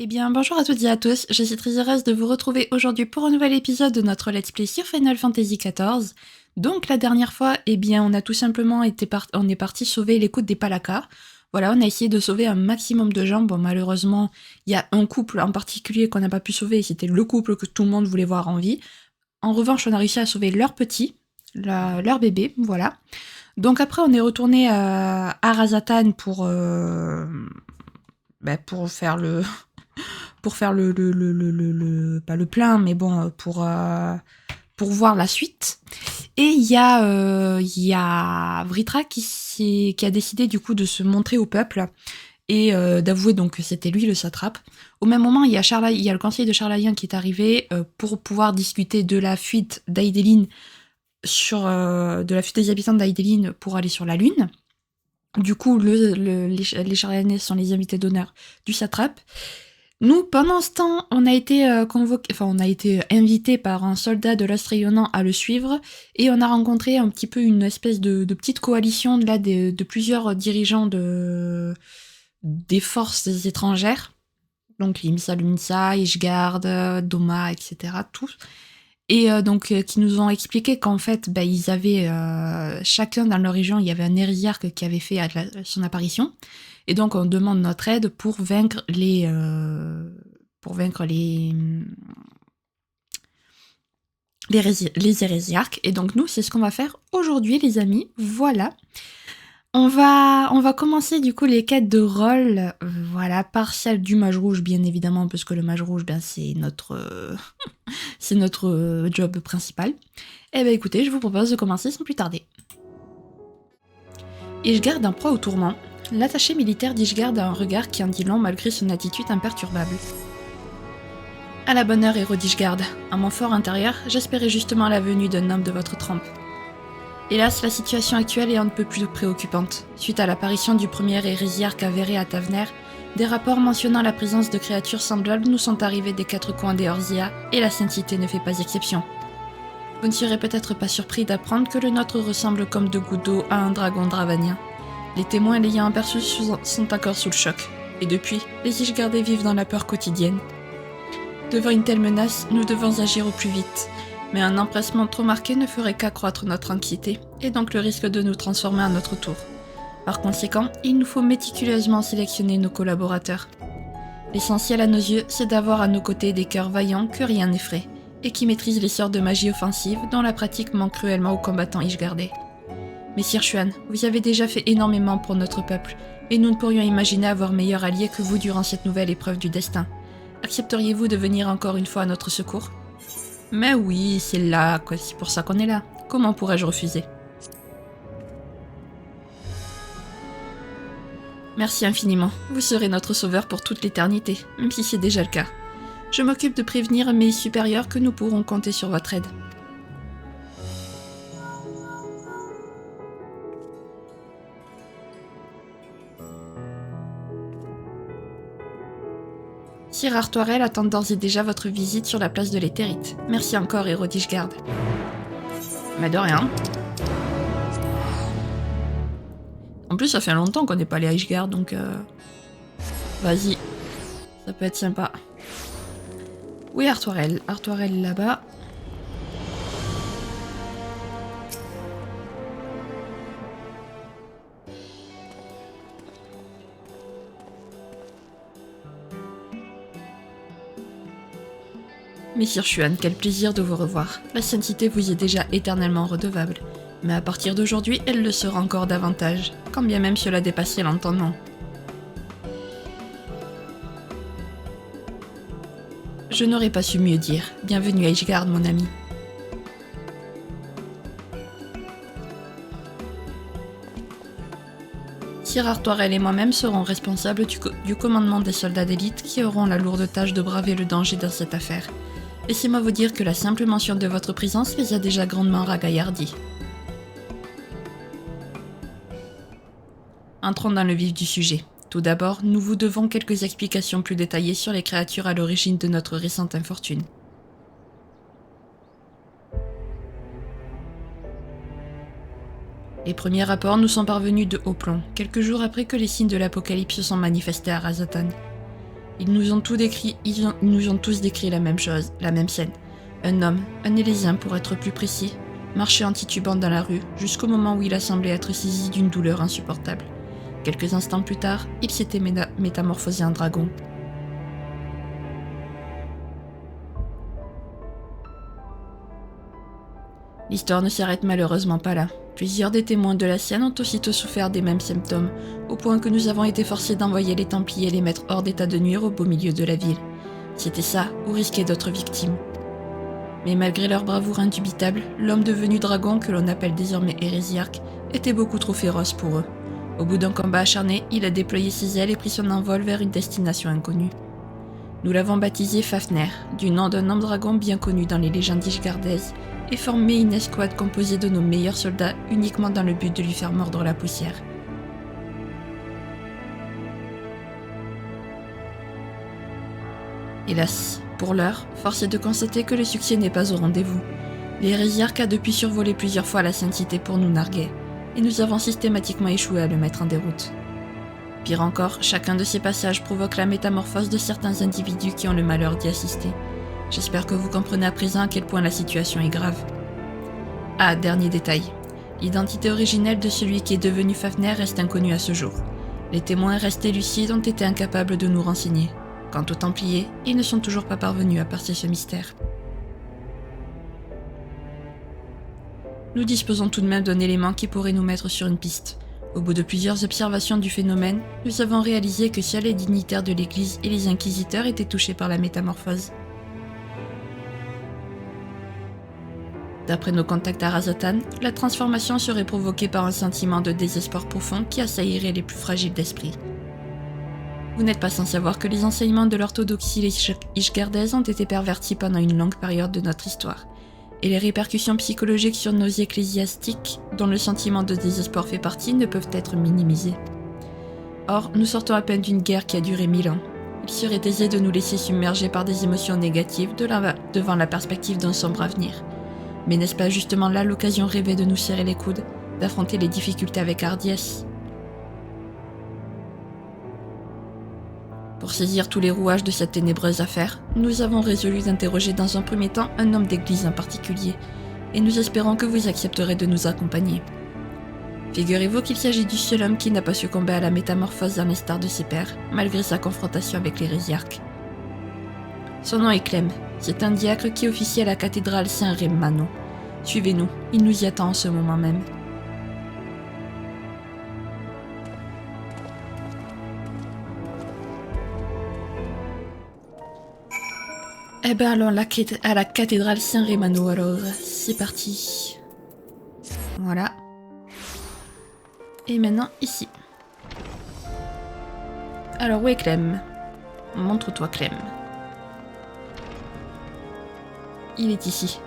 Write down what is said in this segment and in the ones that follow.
Eh bien, bonjour à toutes et à tous, je suis très heureuse de vous retrouver aujourd'hui pour un nouvel épisode de notre Let's Play sur Final Fantasy XIV. Donc, la dernière fois, eh bien, on a tout simplement on est parti sauver l'écoute des Palaka. Voilà, on a essayé de sauver un maximum de gens. Bon, malheureusement, il y a un couple en particulier qu'on n'a pas pu sauver, c'était le couple que tout le monde voulait voir en vie. En revanche, on a réussi à sauver leur petit, leur bébé, voilà. Donc après, on est retourné à Arasatan pour faire le pas le plein, mais bon, pour voir la suite. Et il y a Vritra qui a décidé du coup de se montrer au peuple et d'avouer donc que c'était lui le satrape. Au même moment, il y a le conseil de Charlayan qui est arrivé pour pouvoir discuter de la fuite d'Aïdeline de la fuite des habitants d'Aïdeline pour aller sur la Lune. Du coup, les Charlayanais sont les invités d'honneur du satrape. Nous, pendant ce temps, on a été invité par un soldat de l'Astrayonant à le suivre, et on a rencontré un petit peu une espèce de petite coalition là, de plusieurs dirigeants des forces étrangères, donc Limsa, Luminsa, Ishgard, Doma, etc., tous. Et qui nous ont expliqué qu'en fait, ils avaient chacun dans leur région, il y avait un hérésiarque qui avait fait son apparition. Et donc, on demande notre aide pour vaincre les hérésiarques. Et donc, nous, c'est ce qu'on va faire aujourd'hui, les amis. Voilà. On va commencer, du coup, les quêtes de rôle. Voilà, par celle du mage rouge, bien évidemment, parce que le mage rouge, c'est notre job principal. Eh bien, écoutez, je vous propose de commencer sans plus tarder. Ishgard en proie au tourment. L'attaché militaire d'Ishgard a un regard qui en dit long malgré son attitude imperturbable. À la bonne heure, héros d'Ishgard. À mon fort intérieur, j'espérais justement la venue d'un homme de votre trempe. Hélas, la situation actuelle est un peu plus préoccupante. Suite à l'apparition du premier hérésiarque avéré à Tavener, des rapports mentionnant la présence de créatures semblables nous sont arrivés des quatre coins des Orzia, et la Sainte-Cité ne fait pas exception. Vous ne serez peut-être pas surpris d'apprendre que le nôtre ressemble comme deux gouttes d'eau à un dragon dravanien. Les témoins l'ayant aperçu sont encore sous le choc. Et depuis, les Ishgardais vivent dans la peur quotidienne. Devant une telle menace, nous devons agir au plus vite. Mais un empressement trop marqué ne ferait qu'accroître notre anxiété, et donc le risque de nous transformer à notre tour. Par conséquent, il nous faut méticuleusement sélectionner nos collaborateurs. L'essentiel à nos yeux, c'est d'avoir à nos côtés des cœurs vaillants que rien n'effraie, et qui maîtrisent les sorts de magie offensive dont la pratique manque cruellement aux combattants Ishgardais. Messire Xuan, vous avez déjà fait énormément pour notre peuple, et nous ne pourrions imaginer avoir meilleur allié que vous durant cette nouvelle épreuve du destin. Accepteriez-vous de venir encore une fois à notre secours ? Mais oui, c'est là, quoi. C'est pour ça qu'on est là. Comment pourrais-je refuser ? Merci infiniment. Vous serez notre sauveur pour toute l'éternité, même si c'est déjà le cas. Je m'occupe de prévenir mes supérieurs que nous pourrons compter sur votre aide. Sir Artoirel attend d'ores et déjà votre visite sur la place de l'Éthérite. Merci encore, héros d'Ishgard. Mais de rien. En plus, ça fait longtemps qu'on n'est pas allé à Ishgard, donc... Vas-y. Ça peut être sympa. Oui, Artoirel. Artoirel là-bas. Messire Xuan, quel plaisir de vous revoir. La Sainte-Cité vous est déjà éternellement redevable. Mais à partir d'aujourd'hui, elle le sera encore davantage, quand bien même cela dépasserait l'entendement. Je n'aurais pas su mieux dire. Bienvenue à Ishgard, mon ami. Sir Artoirel et moi-même serons responsables du commandement des soldats d'élite qui auront la lourde tâche de braver le danger dans cette affaire. Laissez-moi vous dire que la simple mention de votre présence les a déjà grandement ragaillardis. Entrons dans le vif du sujet. Tout d'abord, nous vous devons quelques explications plus détaillées sur les créatures à l'origine de notre récente infortune. Les premiers rapports nous sont parvenus de haut plomb, quelques jours après que les signes de l'apocalypse se sont manifestés à Razatan. Ils nous ont tous décrit la même chose, la même scène. Un homme, un Élésien pour être plus précis, marchait en titubant dans la rue jusqu'au moment où il a semblé être saisi d'une douleur insupportable. Quelques instants plus tard, il s'était métamorphosé en dragon. L'histoire ne s'arrête malheureusement pas là. Plusieurs des témoins de la sienne ont aussitôt souffert des mêmes symptômes, au point que nous avons été forcés d'envoyer les Templiers les mettre hors d'état de nuire au beau milieu de la ville. C'était ça, ou risquer d'autres victimes. Mais malgré leur bravoure indubitable, l'homme devenu dragon, que l'on appelle désormais hérésiarque, était beaucoup trop féroce pour eux. Au bout d'un combat acharné, il a déployé ses ailes et pris son envol vers une destination inconnue. Nous l'avons baptisé Fafner, du nom d'un homme dragon bien connu dans les légendes ishgardaises, et formé une escouade composée de nos meilleurs soldats uniquement dans le but de lui faire mordre la poussière. Hélas, pour l'heure, force est de constater que le succès n'est pas au rendez-vous. L'hérésiarque a depuis survolé plusieurs fois la Sainte Cité pour nous narguer, et nous avons systématiquement échoué à le mettre en déroute. Pire encore, chacun de ces passages provoque la métamorphose de certains individus qui ont le malheur d'y assister. J'espère que vous comprenez à présent à quel point la situation est grave. Ah, dernier détail. L'identité originelle de celui qui est devenu Fafner reste inconnue à ce jour. Les témoins restés lucides ont été incapables de nous renseigner. Quant aux Templiers, ils ne sont toujours pas parvenus à percer ce mystère. Nous disposons tout de même d'un élément qui pourrait nous mettre sur une piste. Au bout de plusieurs observations du phénomène, nous avons réalisé que seuls les dignitaires de l'Église et les inquisiteurs étaient touchés par la métamorphose. D'après nos contacts à Razatan, la transformation serait provoquée par un sentiment de désespoir profond qui assaillirait les plus fragiles d'esprit. Vous n'êtes pas sans savoir que les enseignements de l'orthodoxie ishgardaise ont été pervertis pendant une longue période de notre histoire, et les répercussions psychologiques sur nos ecclésiastiques, dont le sentiment de désespoir fait partie, ne peuvent être minimisés. Or, nous sortons à peine d'une guerre qui a duré 1000 ans. Il serait aisé de nous laisser submerger par des émotions négatives devant la perspective d'un sombre avenir. Mais n'est-ce pas justement là l'occasion rêvée de nous serrer les coudes, d'affronter les difficultés avec hardiesse ? Pour saisir tous les rouages de cette ténébreuse affaire, nous avons résolu d'interroger dans un premier temps un homme d'église en particulier, et nous espérons que vous accepterez de nous accompagner. Figurez-vous qu'il s'agit du seul homme qui n'a pas succombé à la métamorphose à l'instar de ses pairs, malgré sa confrontation avec l'hérésiarque. Son nom est Clem, c'est un diacre qui officie à la cathédrale Saint-Rémano. Suivez-nous, il nous y attend en ce moment même. Eh ben alors, à la cathédrale Saint-Rémano, alors, c'est parti. Voilà. Et maintenant, ici. Alors, où est Clem ? Montre-toi, Clem. Il est ici.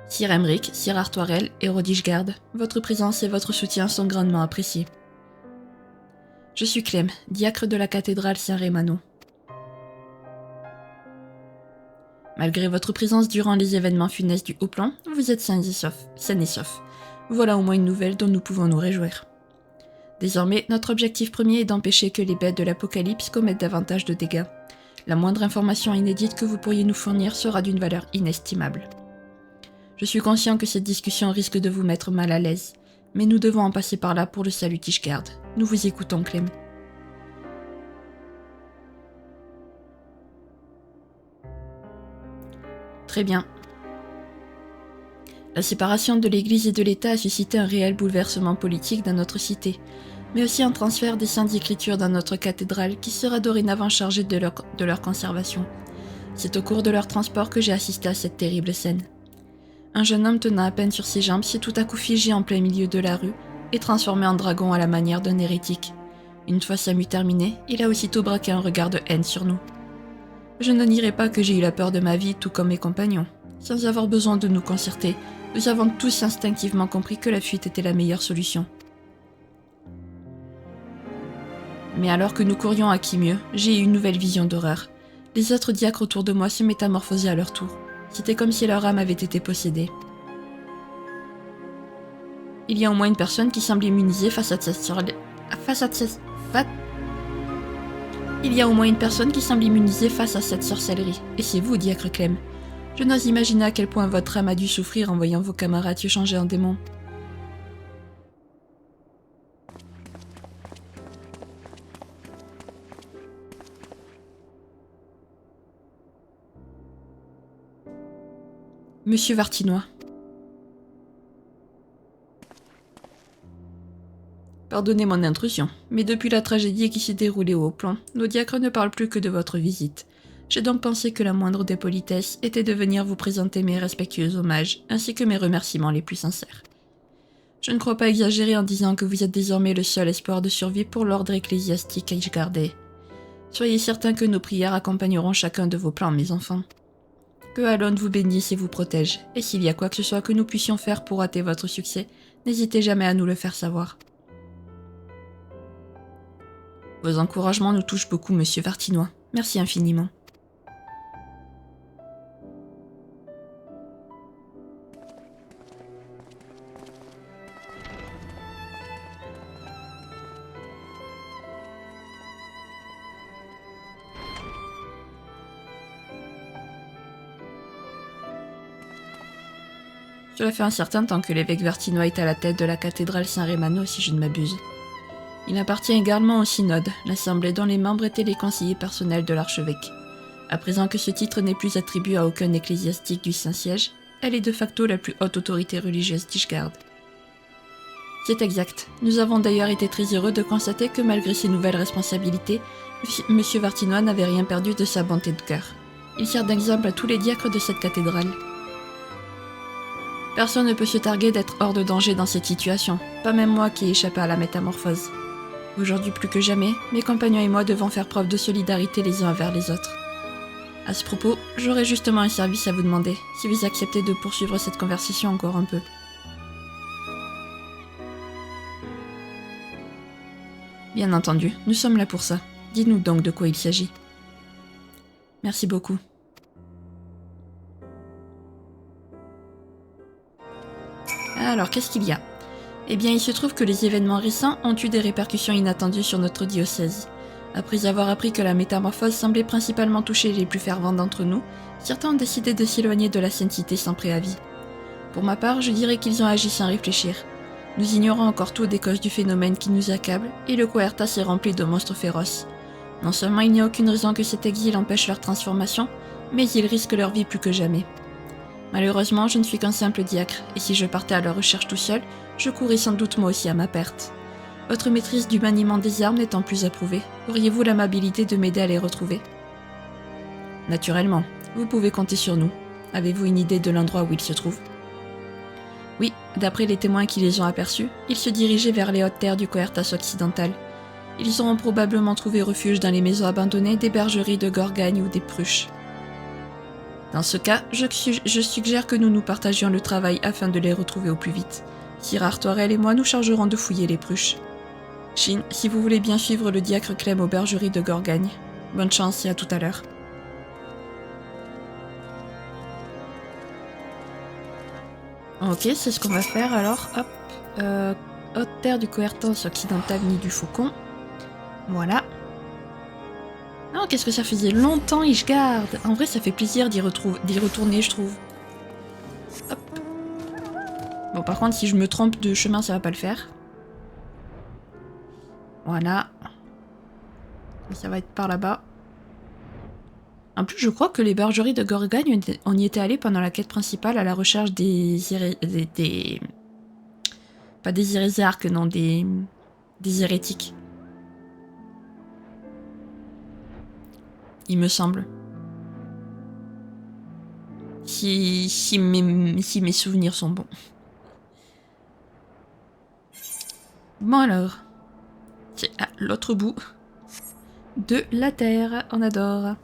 Sir Emric, Sir Artoirel et Rodishgard, votre présence et votre soutien sont grandement appréciés. Je suis Clem, diacre de la cathédrale Saint-Rémano. Malgré votre présence durant les événements funestes du Haut-Plan, vous êtes sains et saufs. Voilà au moins une nouvelle dont nous pouvons nous réjouir. Désormais, notre objectif premier est d'empêcher que les bêtes de l'Apocalypse commettent davantage de dégâts. La moindre information inédite que vous pourriez nous fournir sera d'une valeur inestimable. Je suis conscient que cette discussion risque de vous mettre mal à l'aise, mais nous devons en passer par là pour le salut d'Ishgard. Nous vous écoutons, Clem. Très bien. La séparation de l'Église et de l'État a suscité un réel bouleversement politique dans notre cité, mais aussi un transfert des saintes écritures dans notre cathédrale qui sera dorénavant chargée de leur conservation. C'est au cours de leur transport que j'ai assisté à cette terrible scène. Un jeune homme tenant à peine sur ses jambes s'est tout à coup figé en plein milieu de la rue et transformé en dragon à la manière d'un hérétique. Une fois sa mue terminée, il a aussitôt braqué un regard de haine sur nous. Je ne nierai pas que j'ai eu la peur de ma vie tout comme mes compagnons. Sans avoir besoin de nous concerter, nous avons tous instinctivement compris que la fuite était la meilleure solution. Mais alors que nous courions à qui mieux, j'ai eu une nouvelle vision d'horreur. Les autres diacres autour de moi se métamorphosaient à leur tour. C'était comme si leur âme avait été possédée. Il y a au moins une personne qui semble immunisée face à cette Il y a au moins une personne qui semble immunisée face à cette sorcellerie, et c'est vous, diacre Clem. Je n'ose imaginer à quel point votre âme a dû souffrir en voyant vos camarades se changer en démons. Monsieur Vartinois. Pardonnez mon intrusion, mais depuis la tragédie qui s'est déroulée au Haut-Plan, nos diacres ne parlent plus que de votre visite. J'ai donc pensé que la moindre des politesses était de venir vous présenter mes respectueux hommages, ainsi que mes remerciements les plus sincères. Je ne crois pas exagérer en disant que vous êtes désormais le seul espoir de survie pour l'ordre ecclésiastique Ishgardais. Soyez certains que nos prières accompagneront chacun de vos plans, mes enfants. Que Alon vous bénisse et vous protège, et s'il y a quoi que ce soit que nous puissions faire pour hâter votre succès, n'hésitez jamais à nous le faire savoir. Vos encouragements nous touchent beaucoup, monsieur Vartinois. Merci infiniment. Cela fait un certain temps que l'évêque Vartinois est à la tête de la cathédrale Saint-Rémano, si je ne m'abuse. Il appartient également au synode, l'assemblée dont les membres étaient les conseillers personnels de l'archevêque. À présent que ce titre n'est plus attribué à aucun ecclésiastique du Saint-Siège, elle est de facto la plus haute autorité religieuse d'Ishgard. C'est exact. Nous avons d'ailleurs été très heureux de constater que malgré ses nouvelles responsabilités, monsieur Vartinois n'avait rien perdu de sa bonté de cœur. Il sert d'exemple à tous les diacres de cette cathédrale. Personne ne peut se targuer d'être hors de danger dans cette situation, pas même moi qui ai échappé à la métamorphose. Aujourd'hui plus que jamais, mes compagnons et moi devons faire preuve de solidarité les uns envers les autres. À ce propos, j'aurais justement un service à vous demander, si vous acceptez de poursuivre cette conversation encore un peu. Bien entendu, nous sommes là pour ça. Dites-nous donc de quoi il s'agit. Merci beaucoup. Alors, qu'est-ce qu'il y a ? Eh bien, il se trouve que les événements récents ont eu des répercussions inattendues sur notre diocèse. Après avoir appris que la métamorphose semblait principalement toucher les plus fervents d'entre nous, certains ont décidé de s'éloigner de la sainteté sans préavis. Pour ma part, je dirais qu'ils ont agi sans réfléchir. Nous ignorons encore tout des causes du phénomène qui nous accable, et le Coertas est rempli de monstres féroces. Non seulement il n'y a aucune raison que cet exil empêche leur transformation, mais ils risquent leur vie plus que jamais. Malheureusement, je ne suis qu'un simple diacre, et si je partais à leur recherche tout seul, je courrais sans doute moi aussi à ma perte. Votre maîtrise du maniement des armes n'étant plus approuvée, auriez-vous l'amabilité de m'aider à les retrouver ? Naturellement, vous pouvez compter sur nous. Avez-vous une idée de l'endroit où ils se trouvent ? Oui, d'après les témoins qui les ont aperçus, ils se dirigeaient vers les hautes terres du Coertas occidental. Ils auront probablement trouvé refuge dans les maisons abandonnées des bergeries de Gorgagne ou des Pruches. Dans ce cas, je suggère que nous nous partagions le travail afin de les retrouver au plus vite. Sir Artoirel et moi nous chargerons de fouiller les Pruches. Shin, si vous voulez bien suivre le diacre Clem aux bergeries de Gorgagne. Bonne chance et à tout à l'heure. Ok, c'est ce qu'on va faire alors. Hop. Haute terre du Coertas occidental ni du Faucon. Voilà. Oh, qu'est-ce que ça faisait longtemps, Ishgard. En vrai, ça fait plaisir d'y retourner, je trouve. Hop. Bon, par contre, si je me trompe de chemin, ça va pas le faire. Voilà. Ça va être par là-bas. En plus, je crois que les bergeries de Gorgagne, on y était allé pendant la quête principale à la recherche pas des hérésiarques, non, des hérétiques. Il me semble. Si mes souvenirs sont bons. Bon alors. C'est à l'autre bout de la Terre. On adore.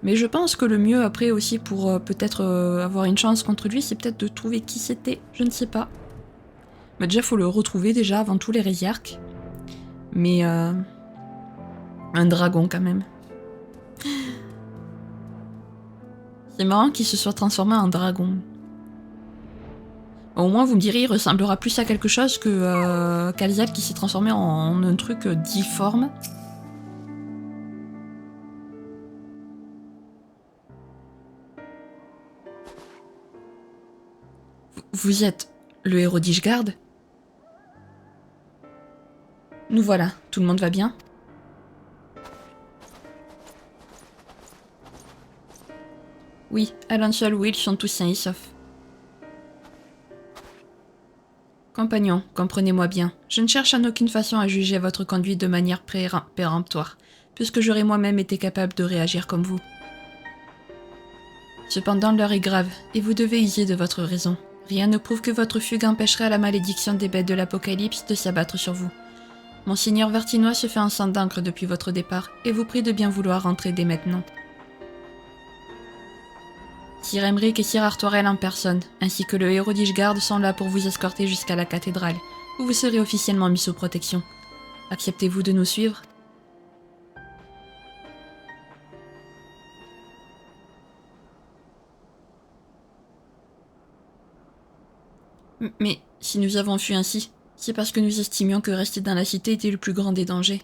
Mais je pense que le mieux après aussi pour peut-être avoir une chance contre lui, c'est peut-être de trouver qui c'était. Je ne sais pas. Mais déjà, faut le retrouver déjà avant tous les hérésiarques. Mais un dragon quand même. C'est marrant qu'il se soit transformé en dragon. Au moins, vous me direz, il ressemblera plus à quelque chose que Kalzal qui s'est transformé en un truc difforme. Vous êtes le héros d'Ishgard? Nous voilà, tout le monde va bien? Oui, Alansol, Will sont tous sains et saufs. Compagnon, comprenez-moi bien, je ne cherche en aucune façon à juger votre conduite de manière péremptoire, puisque j'aurais moi-même été capable de réagir comme vous. Cependant, l'heure est grave, et vous devez user de votre raison. Rien ne prouve que votre fugue empêcherait la malédiction des bêtes de l'Apocalypse de s'abattre sur vous. Monseigneur Vertinois se fait un sang d'encre depuis votre départ, et vous prie de bien vouloir rentrer dès maintenant. Sir Emric et Sir Artoirel en personne, ainsi que le héros d'Ishgard sont là pour vous escorter jusqu'à la cathédrale, où vous serez officiellement mis sous protection. Acceptez-vous de nous suivre? Mais si nous avons fui ainsi, c'est parce que nous estimions que rester dans la cité était le plus grand des dangers.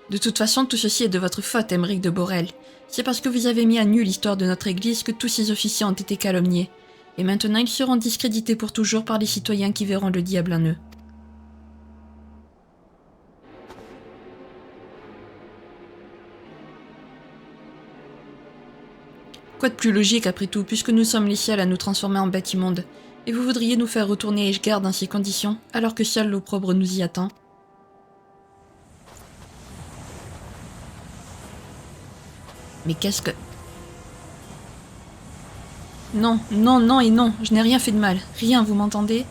De toute façon, tout ceci est de votre faute, Emric de Borel. C'est parce que vous avez mis à nu l'histoire de notre église que tous ces officiers ont été calomniés. Et maintenant, ils seront discrédités pour toujours par les citoyens qui verront le diable en eux. Quoi de plus logique après tout, puisque nous sommes les seuls à nous transformer en bêtes immondes. Et vous voudriez nous faire retourner à Ishgard dans ces conditions, alors que seul l'opprobre nous y attend? Mais qu'est-ce que... Non, non, non et non, je n'ai rien fait de mal. Rien, vous m'entendez?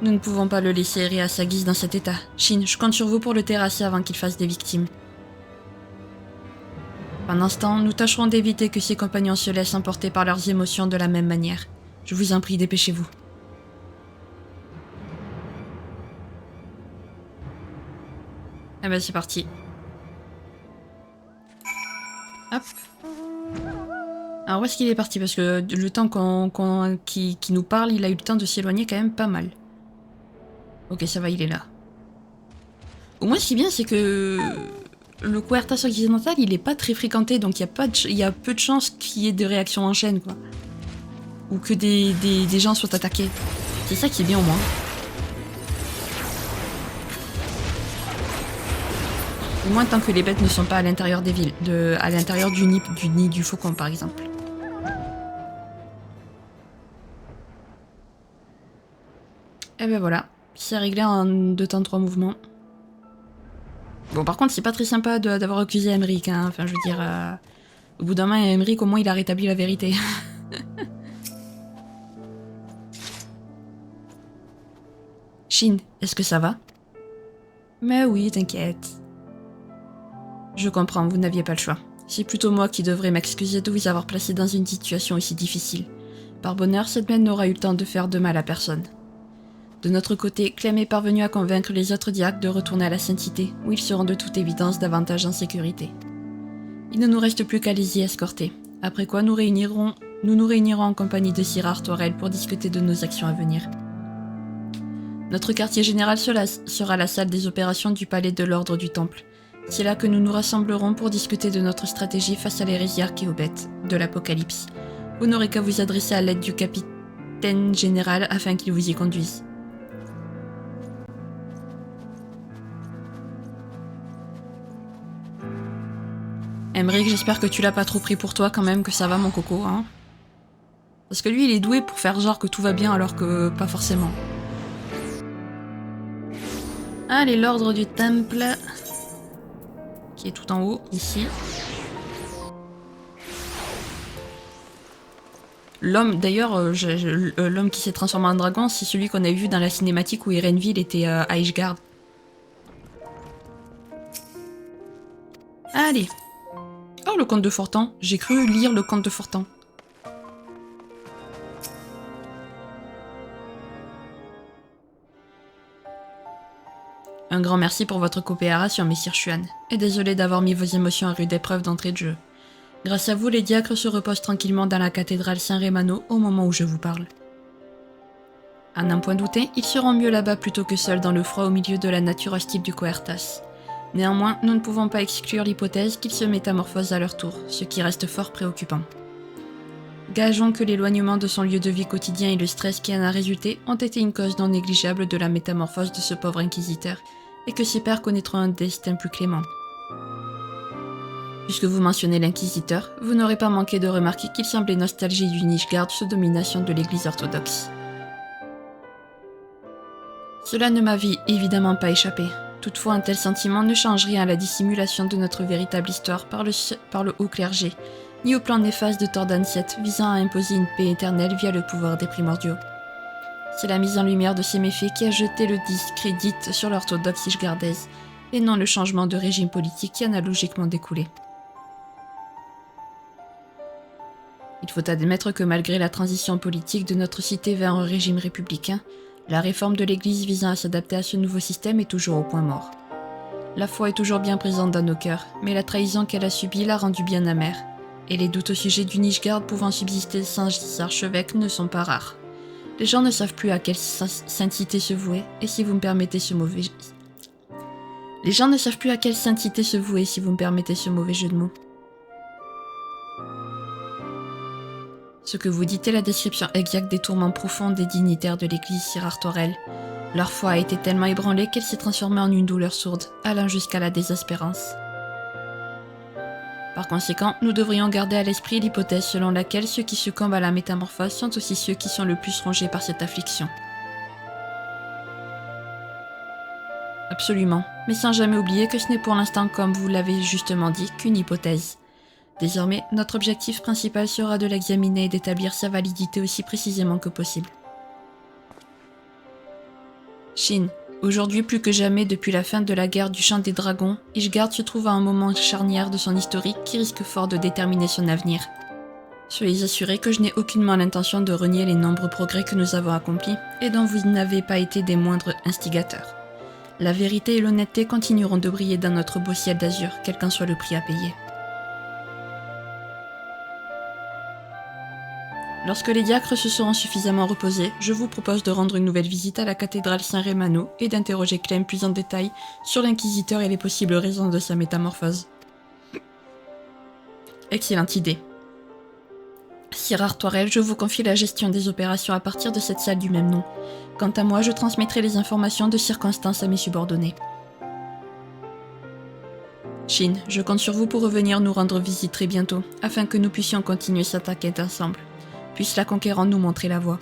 Nous ne pouvons pas le laisser errer à sa guise dans cet état. Shin, je compte sur vous pour le terrasser avant qu'il fasse des victimes. Pendant ce temps, nous tâcherons d'éviter que ses compagnons se laissent emporter par leurs émotions de la même manière. Je vous en prie, dépêchez-vous. Ah ben c'est parti. Hop. Alors où est-ce qu'il est parti? Parce que le temps qu'il nous parle, il a eu le temps de s'éloigner quand même pas mal. Ok, ça va, il est là. Au moins, ce qui est bien, c'est que le Coertas occidental, il est pas très fréquenté, donc il y a peu de chances qu'il y ait des réactions en chaîne, quoi. Ou que des gens soient attaqués. C'est ça qui est bien au moins. Au moins, tant que les bêtes ne sont pas à l'intérieur des villes, à l'intérieur du nid du faucon, par exemple. Et ben voilà. C'est réglé en 2 temps 3 mouvements. Bon, par contre, c'est pas très sympa d'avoir accusé Emric, hein. Enfin, je veux dire... au bout d'un moment, Emric, au moins, il a rétabli la vérité. Shin, est-ce que ça va? Mais oui, t'inquiète. Je comprends, vous n'aviez pas le choix. C'est plutôt moi qui devrais m'excuser de vous avoir placé dans une situation aussi difficile. Par bonheur, cette bête n'aura eu le temps de faire de mal à personne. De notre côté, Clem est parvenu à convaincre les autres diacres de retourner à la Sainte-Cité, où ils seront de toute évidence davantage en sécurité. Il ne nous reste plus qu'à les y escorter, après quoi nous nous réunirons en compagnie de Sir Artoirel pour discuter de nos actions à venir. Notre quartier général sera la salle des opérations du palais de l'Ordre du Temple. C'est là que nous nous rassemblerons pour discuter de notre stratégie face à l'hérésiarque et aux bêtes de l'Apocalypse. Vous n'aurez qu'à vous adresser à l'aide du capitaine général afin qu'il vous y conduise. Emric, j'espère que tu l'as pas trop pris pour toi quand même, que ça va mon coco, hein. Parce que lui, il est doué pour faire genre que tout va bien alors que pas forcément. Allez, l'ordre du temple, qui est tout en haut, ici. L'homme, d'ailleurs, l'homme qui s'est transformé en dragon, c'est celui qu'on a vu dans la cinématique où Erenville était à Ishgard. Allez. Oh, le conte de Fortan. J'ai cru lire le conte de Fortan. Un grand merci pour votre coopération, messire Xuan, et désolé d'avoir mis vos émotions à rude épreuve d'entrée de jeu. Grâce à vous, les diacres se reposent tranquillement dans la cathédrale Saint-Rémano au moment où je vous parle. À n'en point douter, ils seront mieux là-bas plutôt que seuls dans le froid au milieu de la nature hostile du Coertas. Néanmoins, nous ne pouvons pas exclure l'hypothèse qu'ils se métamorphosent à leur tour, ce qui reste fort préoccupant. Gageons que l'éloignement de son lieu de vie quotidien et le stress qui en a résulté ont été une cause non négligeable de la métamorphose de ce pauvre inquisiteur, et que ses pairs connaîtront un destin plus clément. Puisque vous mentionnez l'inquisiteur, vous n'aurez pas manqué de remarquer qu'il semblait nostalgique du Nilfgaard sous domination de l'église orthodoxe. Cela ne m'avait évidemment pas échappé. Toutefois, un tel sentiment ne change rien à la dissimulation de notre véritable histoire par le haut clergé, ni au plan néfaste de Tordansiet visant à imposer une paix éternelle via le pouvoir des primordiaux. C'est la mise en lumière de ces méfaits qui a jeté le discrédit sur l'orthodoxe ishgardaise, et non le changement de régime politique qui en a logiquement découlé. Il faut admettre que malgré la transition politique de notre cité vers un régime républicain, la réforme de l'Église visant à s'adapter à ce nouveau système est toujours au point mort. La foi est toujours bien présente dans nos cœurs, mais la trahison qu'elle a subie l'a rendue bien amère, et les doutes au sujet du Nilfgaard pouvant subsister sans archevêque ne sont pas rares. Les gens ne savent plus à quelle sainteté se vouer, et si vous me permettez ce mauvais... Les gens ne savent plus à quelle sainteté se vouer, si vous me permettez ce mauvais jeu de mots. Ce que vous dites est la description exacte des tourments profonds des dignitaires de l'église Sir Arthorel. Leur foi a été tellement ébranlée qu'elle s'est transformée en une douleur sourde, allant jusqu'à la désespérance. Par conséquent, nous devrions garder à l'esprit l'hypothèse selon laquelle ceux qui succombent à la métamorphose sont aussi ceux qui sont le plus rongés par cette affliction. Absolument, mais sans jamais oublier que ce n'est pour l'instant, comme vous l'avez justement dit, qu'une hypothèse. Désormais, notre objectif principal sera de l'examiner et d'établir sa validité aussi précisément que possible. Shin, aujourd'hui plus que jamais depuis la fin de la guerre du Chant des Dragons, Ishgard se trouve à un moment charnière de son historique qui risque fort de déterminer son avenir. Soyez assurés que je n'ai aucunement l'intention de renier les nombreux progrès que nous avons accomplis et dont vous n'avez pas été des moindres instigateurs. La vérité et l'honnêteté continueront de briller dans notre beau ciel d'azur, quel qu'en soit le prix à payer. Lorsque les diacres se seront suffisamment reposés, je vous propose de rendre une nouvelle visite à la cathédrale Saint-Rémano et d'interroger Clem plus en détail sur l'inquisiteur et les possibles raisons de sa métamorphose. Excellente idée. Sir Arthorel, je vous confie la gestion des opérations à partir de cette salle du même nom. Quant à moi, je transmettrai les informations de circonstance à mes subordonnés. Shin, je compte sur vous pour revenir nous rendre visite très bientôt, afin que nous puissions continuer cette enquête ensemble. Puisse la conquérante nous montrer la voie.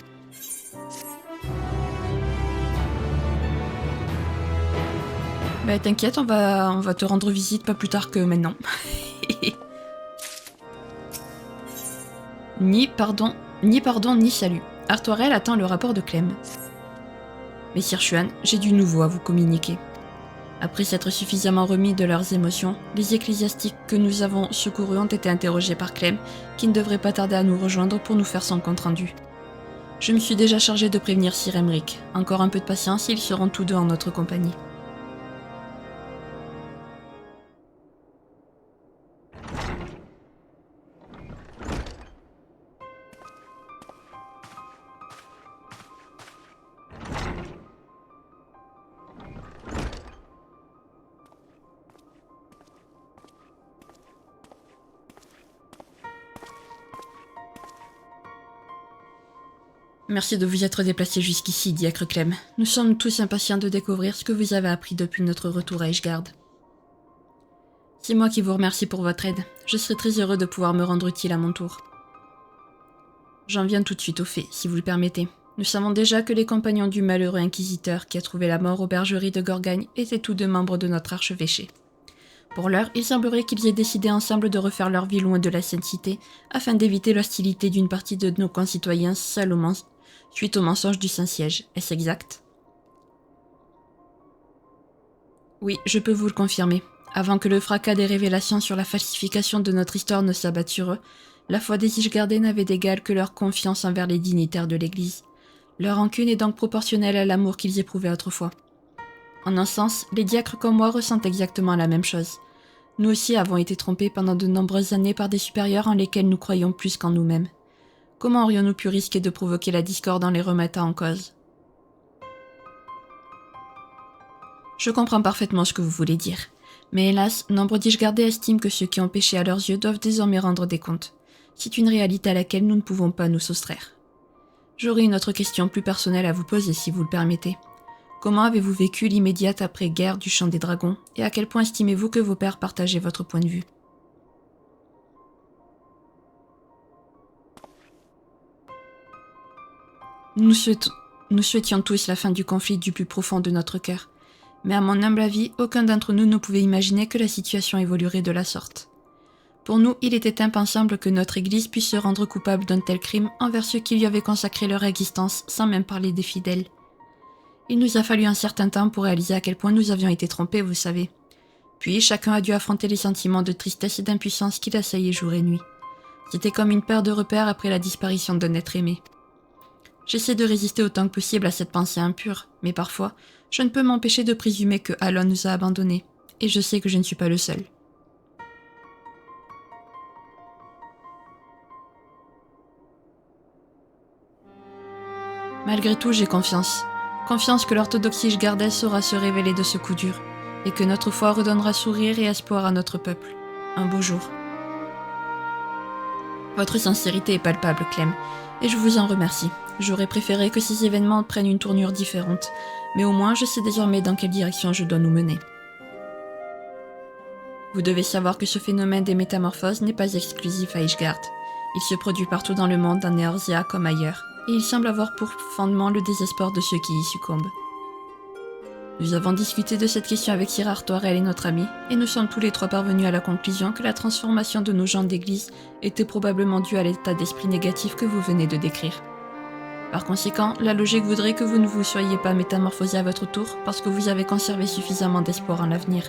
Bah t'inquiète, on va te rendre visite pas plus tard que maintenant. Ni pardon, ni salut. Arthorel attend le rapport de Clem. Messire Xuan, j'ai du nouveau à vous communiquer. Après s'être suffisamment remis de leurs émotions, les ecclésiastiques que nous avons secourus ont été interrogés par Clem, qui ne devrait pas tarder à nous rejoindre pour nous faire son compte-rendu. Je me suis déjà chargé de prévenir Sir Emric. Encore un peu de patience et ils seront tous deux en notre compagnie. Merci de vous être déplacé jusqu'ici, diacre Clem. Nous sommes tous impatients de découvrir ce que vous avez appris depuis notre retour à Ishgard. C'est moi qui vous remercie pour votre aide. Je serai très heureux de pouvoir me rendre utile à mon tour. J'en viens tout de suite au fait, si vous le permettez. Nous savons déjà que les compagnons du malheureux inquisiteur qui a trouvé la mort aux bergeries de Gorgagne étaient tous deux membres de notre archevêché. Pour l'heure, il semblerait qu'ils aient décidé ensemble de refaire leur vie loin de la Sainte Cité, afin d'éviter l'hostilité d'une partie de nos concitoyens suite au mensonge du Saint-Siège. Est-ce exact? Oui, je peux vous le confirmer. Avant que le fracas des révélations sur la falsification de notre histoire ne s'abatte sur eux, la foi des Ishgardais n'avait d'égal que leur confiance envers les dignitaires de l'Église. Leur rancune est donc proportionnelle à l'amour qu'ils éprouvaient autrefois. En un sens, les diacres comme moi ressentent exactement la même chose. Nous aussi avons été trompés pendant de nombreuses années par des supérieurs en lesquels nous croyons plus qu'en nous-mêmes. Comment aurions-nous pu risquer de provoquer la discorde en les remettant en cause? Je comprends parfaitement ce que vous voulez dire. Mais hélas, nombre d'Ishgardais estiment que ceux qui ont péché à leurs yeux doivent désormais rendre des comptes. C'est une réalité à laquelle nous ne pouvons pas nous soustraire. J'aurais une autre question plus personnelle à vous poser si vous le permettez. Comment avez-vous vécu l'immédiate après-guerre du Chant des Dragons, et à quel point estimez-vous que vos pères partageaient votre point de vue? Nous souhaitions tous la fin du conflit du plus profond de notre cœur. Mais à mon humble avis, aucun d'entre nous ne pouvait imaginer que la situation évoluerait de la sorte. Pour nous, il était impensable que notre Église puisse se rendre coupable d'un tel crime envers ceux qui lui avaient consacré leur existence, sans même parler des fidèles. Il nous a fallu un certain temps pour réaliser à quel point nous avions été trompés, vous savez. Puis chacun a dû affronter les sentiments de tristesse et d'impuissance qui l'assaillaient jour et nuit. C'était comme une perte de repères après la disparition d'un être aimé. J'essaie de résister autant que possible à cette pensée impure, mais parfois, je ne peux m'empêcher de présumer que Alon nous a abandonnés, et je sais que je ne suis pas le seul. Malgré tout, j'ai confiance. Confiance que l'orthodoxie ishgardaise saura se révéler de ce coup dur, et que notre foi redonnera sourire et espoir à notre peuple. Un beau jour. Votre sincérité est palpable, Clem, et je vous en remercie. J'aurais préféré que ces événements prennent une tournure différente, mais au moins je sais désormais dans quelle direction je dois nous mener. Vous devez savoir que ce phénomène des métamorphoses n'est pas exclusif à Ishgard. Il se produit partout dans le monde, en Eorzea comme ailleurs, et il semble avoir pour fondement le désespoir de ceux qui y succombent. Nous avons discuté de cette question avec Sir Artoirel et notre ami, et nous sommes tous les trois parvenus à la conclusion que la transformation de nos gens d'église était probablement due à l'état d'esprit négatif que vous venez de décrire. Par conséquent, la logique voudrait que vous ne vous soyez pas métamorphosé à votre tour parce que vous avez conservé suffisamment d'espoir en l'avenir.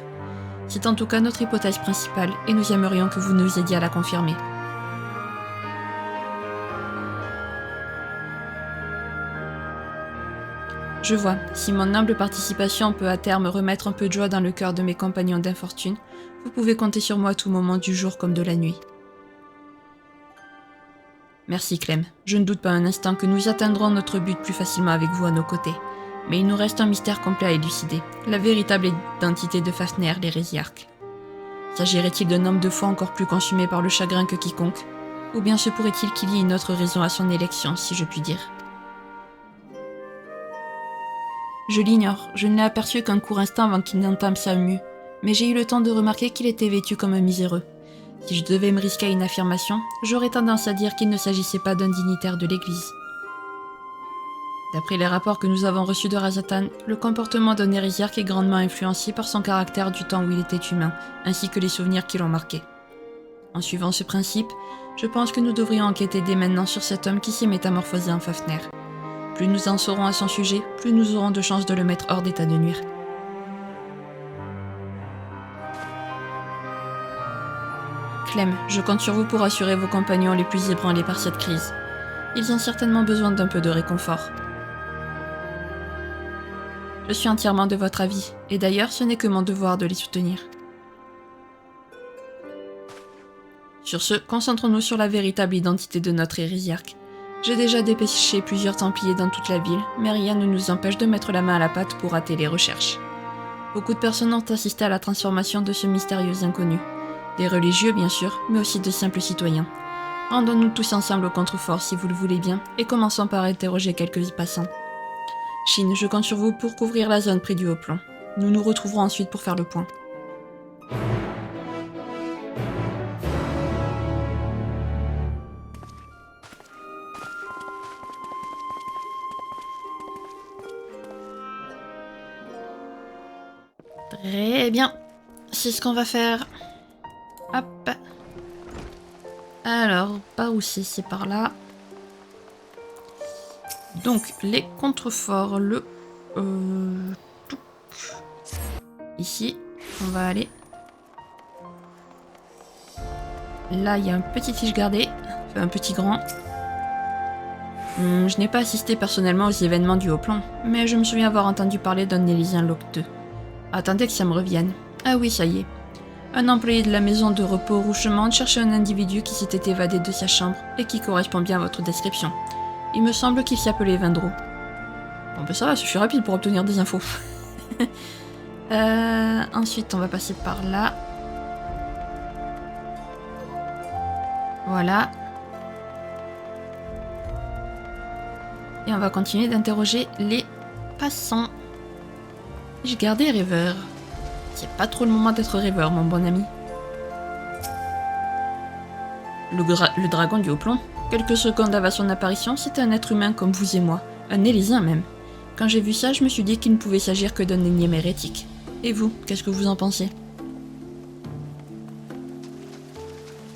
C'est en tout cas notre hypothèse principale, et nous aimerions que vous nous aidiez à la confirmer. Je vois, si mon humble participation peut à terme remettre un peu de joie dans le cœur de mes compagnons d'infortune, vous pouvez compter sur moi à tout moment du jour comme de la nuit. Merci Clem, je ne doute pas un instant que nous atteindrons notre but plus facilement avec vous à nos côtés. Mais il nous reste un mystère complet à élucider, la véritable identité de Fafnir l'hérésiarque. S'agirait-il d'un homme de foi encore plus consumé par le chagrin que quiconque? Ou bien se pourrait-il qu'il y ait une autre raison à son élection, si je puis dire? Je l'ignore, je ne l'ai aperçu qu'un court instant avant qu'il n'entame sa mue, mais j'ai eu le temps de remarquer qu'il était vêtu comme un miséreux. Si je devais me risquer à une affirmation, j'aurais tendance à dire qu'il ne s'agissait pas d'un dignitaire de l'Église. D'après les rapports que nous avons reçus de Razatan, le comportement d'un hérésiarque est grandement influencé par son caractère du temps où il était humain, ainsi que les souvenirs qui l'ont marqué. En suivant ce principe, je pense que nous devrions enquêter dès maintenant sur cet homme qui s'est métamorphosé en Fafnir. Plus nous en saurons à son sujet, plus nous aurons de chances de le mettre hors d'état de nuire. Clem, je compte sur vous pour assurer vos compagnons les plus ébranlés par cette crise. Ils ont certainement besoin d'un peu de réconfort. Je suis entièrement de votre avis, et d'ailleurs ce n'est que mon devoir de les soutenir. Sur ce, concentrons-nous sur la véritable identité de notre hérésiarque. J'ai déjà dépêché plusieurs templiers dans toute la ville, mais rien ne nous empêche de mettre la main à la pâte pour hâter les recherches. Beaucoup de personnes ont assisté à la transformation de ce mystérieux inconnu. Des religieux, bien sûr, mais aussi de simples citoyens. Rendons-nous tous ensemble au contrefort si vous le voulez bien, et commençons par interroger quelques passants. Shin, je compte sur vous pour couvrir la zone près du Haut-Plomb. Nous nous retrouverons ensuite pour faire le point. Très bien. c'est ce qu'on va faire. Hop. Alors, par où c'est par là. Donc, les contreforts, ici, on va aller. Là, il y a un petit tige gardé, enfin, un petit grand. Je n'ai pas assisté personnellement aux événements du Haut-Plan, mais je me souviens avoir entendu parler d'un Élysien Locke 2. Attendez que ça me revienne. Ah oui, ça y est. Un employé de la maison de repos Rouchemande cherchait un individu qui s'était évadé de sa chambre et qui correspond bien à votre description. Il me semble qu'il s'appelait Vendro. Bon ben ça va, je suis rapide pour obtenir des infos. Ensuite, on va passer par là. Voilà. Et on va continuer d'interroger les passants. J'ai gardé rêveur. C'est pas trop le moment d'être rêveur, mon bon ami. Le dragon du Haut-Plan. Quelques secondes avant son apparition, c'était un être humain comme vous et moi. Un Élysien même. Quand j'ai vu ça, je me suis dit qu'il ne pouvait s'agir que d'un énième hérétique. Et vous, qu'est-ce que vous en pensez?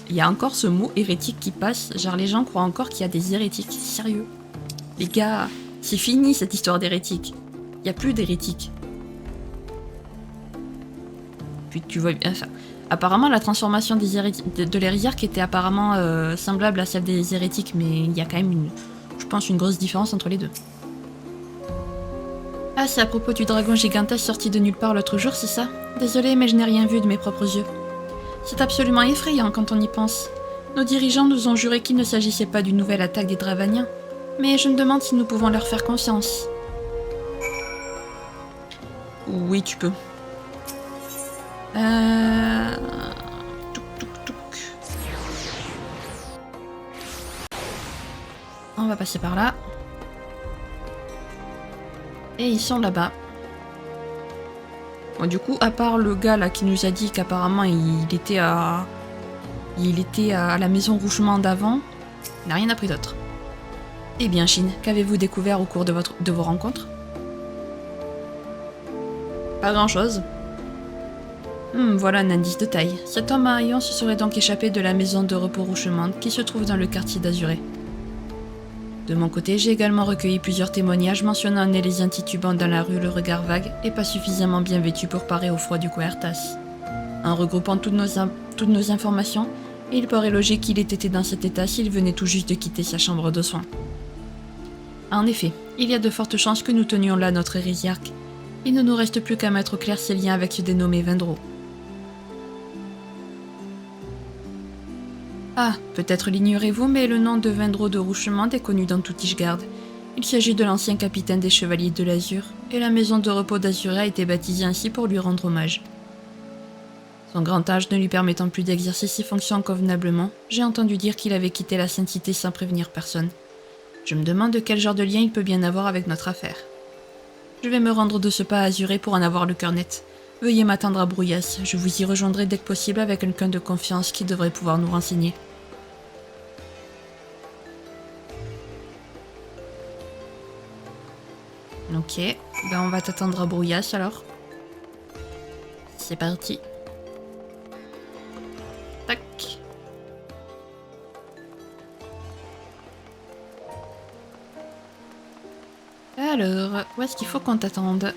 Il y a encore ce mot hérétique qui passe, genre les gens croient encore qu'il y a des hérétiques. Sérieux? Les gars, c'est fini cette histoire d'hérétique. Il n'y a plus d'hérétiques. Puis tu vois bien ça. Apparemment, la transformation des de l'hérésiarque était apparemment semblable à celle des hérétiques, mais il y a quand même, je pense, une grosse différence entre les deux. Ah, c'est à propos du dragon gigantesque sorti de nulle part l'autre jour, c'est ça? Désolée, mais je n'ai rien vu de mes propres yeux. C'est absolument effrayant quand on y pense. Nos dirigeants nous ont juré qu'il ne s'agissait pas d'une nouvelle attaque des Dravaniens, mais je me demande si nous pouvons leur faire confiance. Oui, tu peux. On va passer par là. Et ils sont là-bas. Bon, du coup, à part le gars là qui nous a dit qu'apparemment il était à la maison Rouchemande d'avant, il n'a rien appris d'autre. Eh bien, Chine, qu'avez-vous découvert au cours de vos rencontres? Pas grand-chose. Voilà un indice de taille. Cet homme à haillons se serait donc échappé de la maison de repos Rouchemande qui se trouve dans le quartier d'Azuré. De mon côté, j'ai également recueilli plusieurs témoignages mentionnant un Élysien titubant dans la rue le regard vague et pas suffisamment bien vêtu pour parer au froid du Coertas. En regroupant toutes nos informations, il paraît logique qu'il ait été dans cet état s'il venait tout juste de quitter sa chambre de soins. En effet, il y a de fortes chances que nous tenions là notre hérésiarque. Il ne nous reste plus qu'à mettre au clair ses liens avec ce dénommé Vendro. Ah, peut-être l'ignorez-vous, mais le nom de Vendro de Rouchemande est connu dans toute Ishgard. Il s'agit de l'ancien capitaine des Chevaliers de l'Azur, et la maison de repos d'Azuré a été baptisée ainsi pour lui rendre hommage. Son grand âge ne lui permettant plus d'exercer ses fonctions convenablement, j'ai entendu dire qu'il avait quitté la Sainte-Cité sans prévenir personne. Je me demande de quel genre de lien il peut bien avoir avec notre affaire. Je vais me rendre de ce pas à Azuré pour en avoir le cœur net. Veuillez m'attendre à Brouillas, je vous y rejoindrai dès que possible avec quelqu'un de confiance qui devrait pouvoir nous renseigner. Ok, ben on va t'attendre à Brouillas alors. C'est parti. Tac. Alors, où est-ce qu'il faut qu'on t'attende?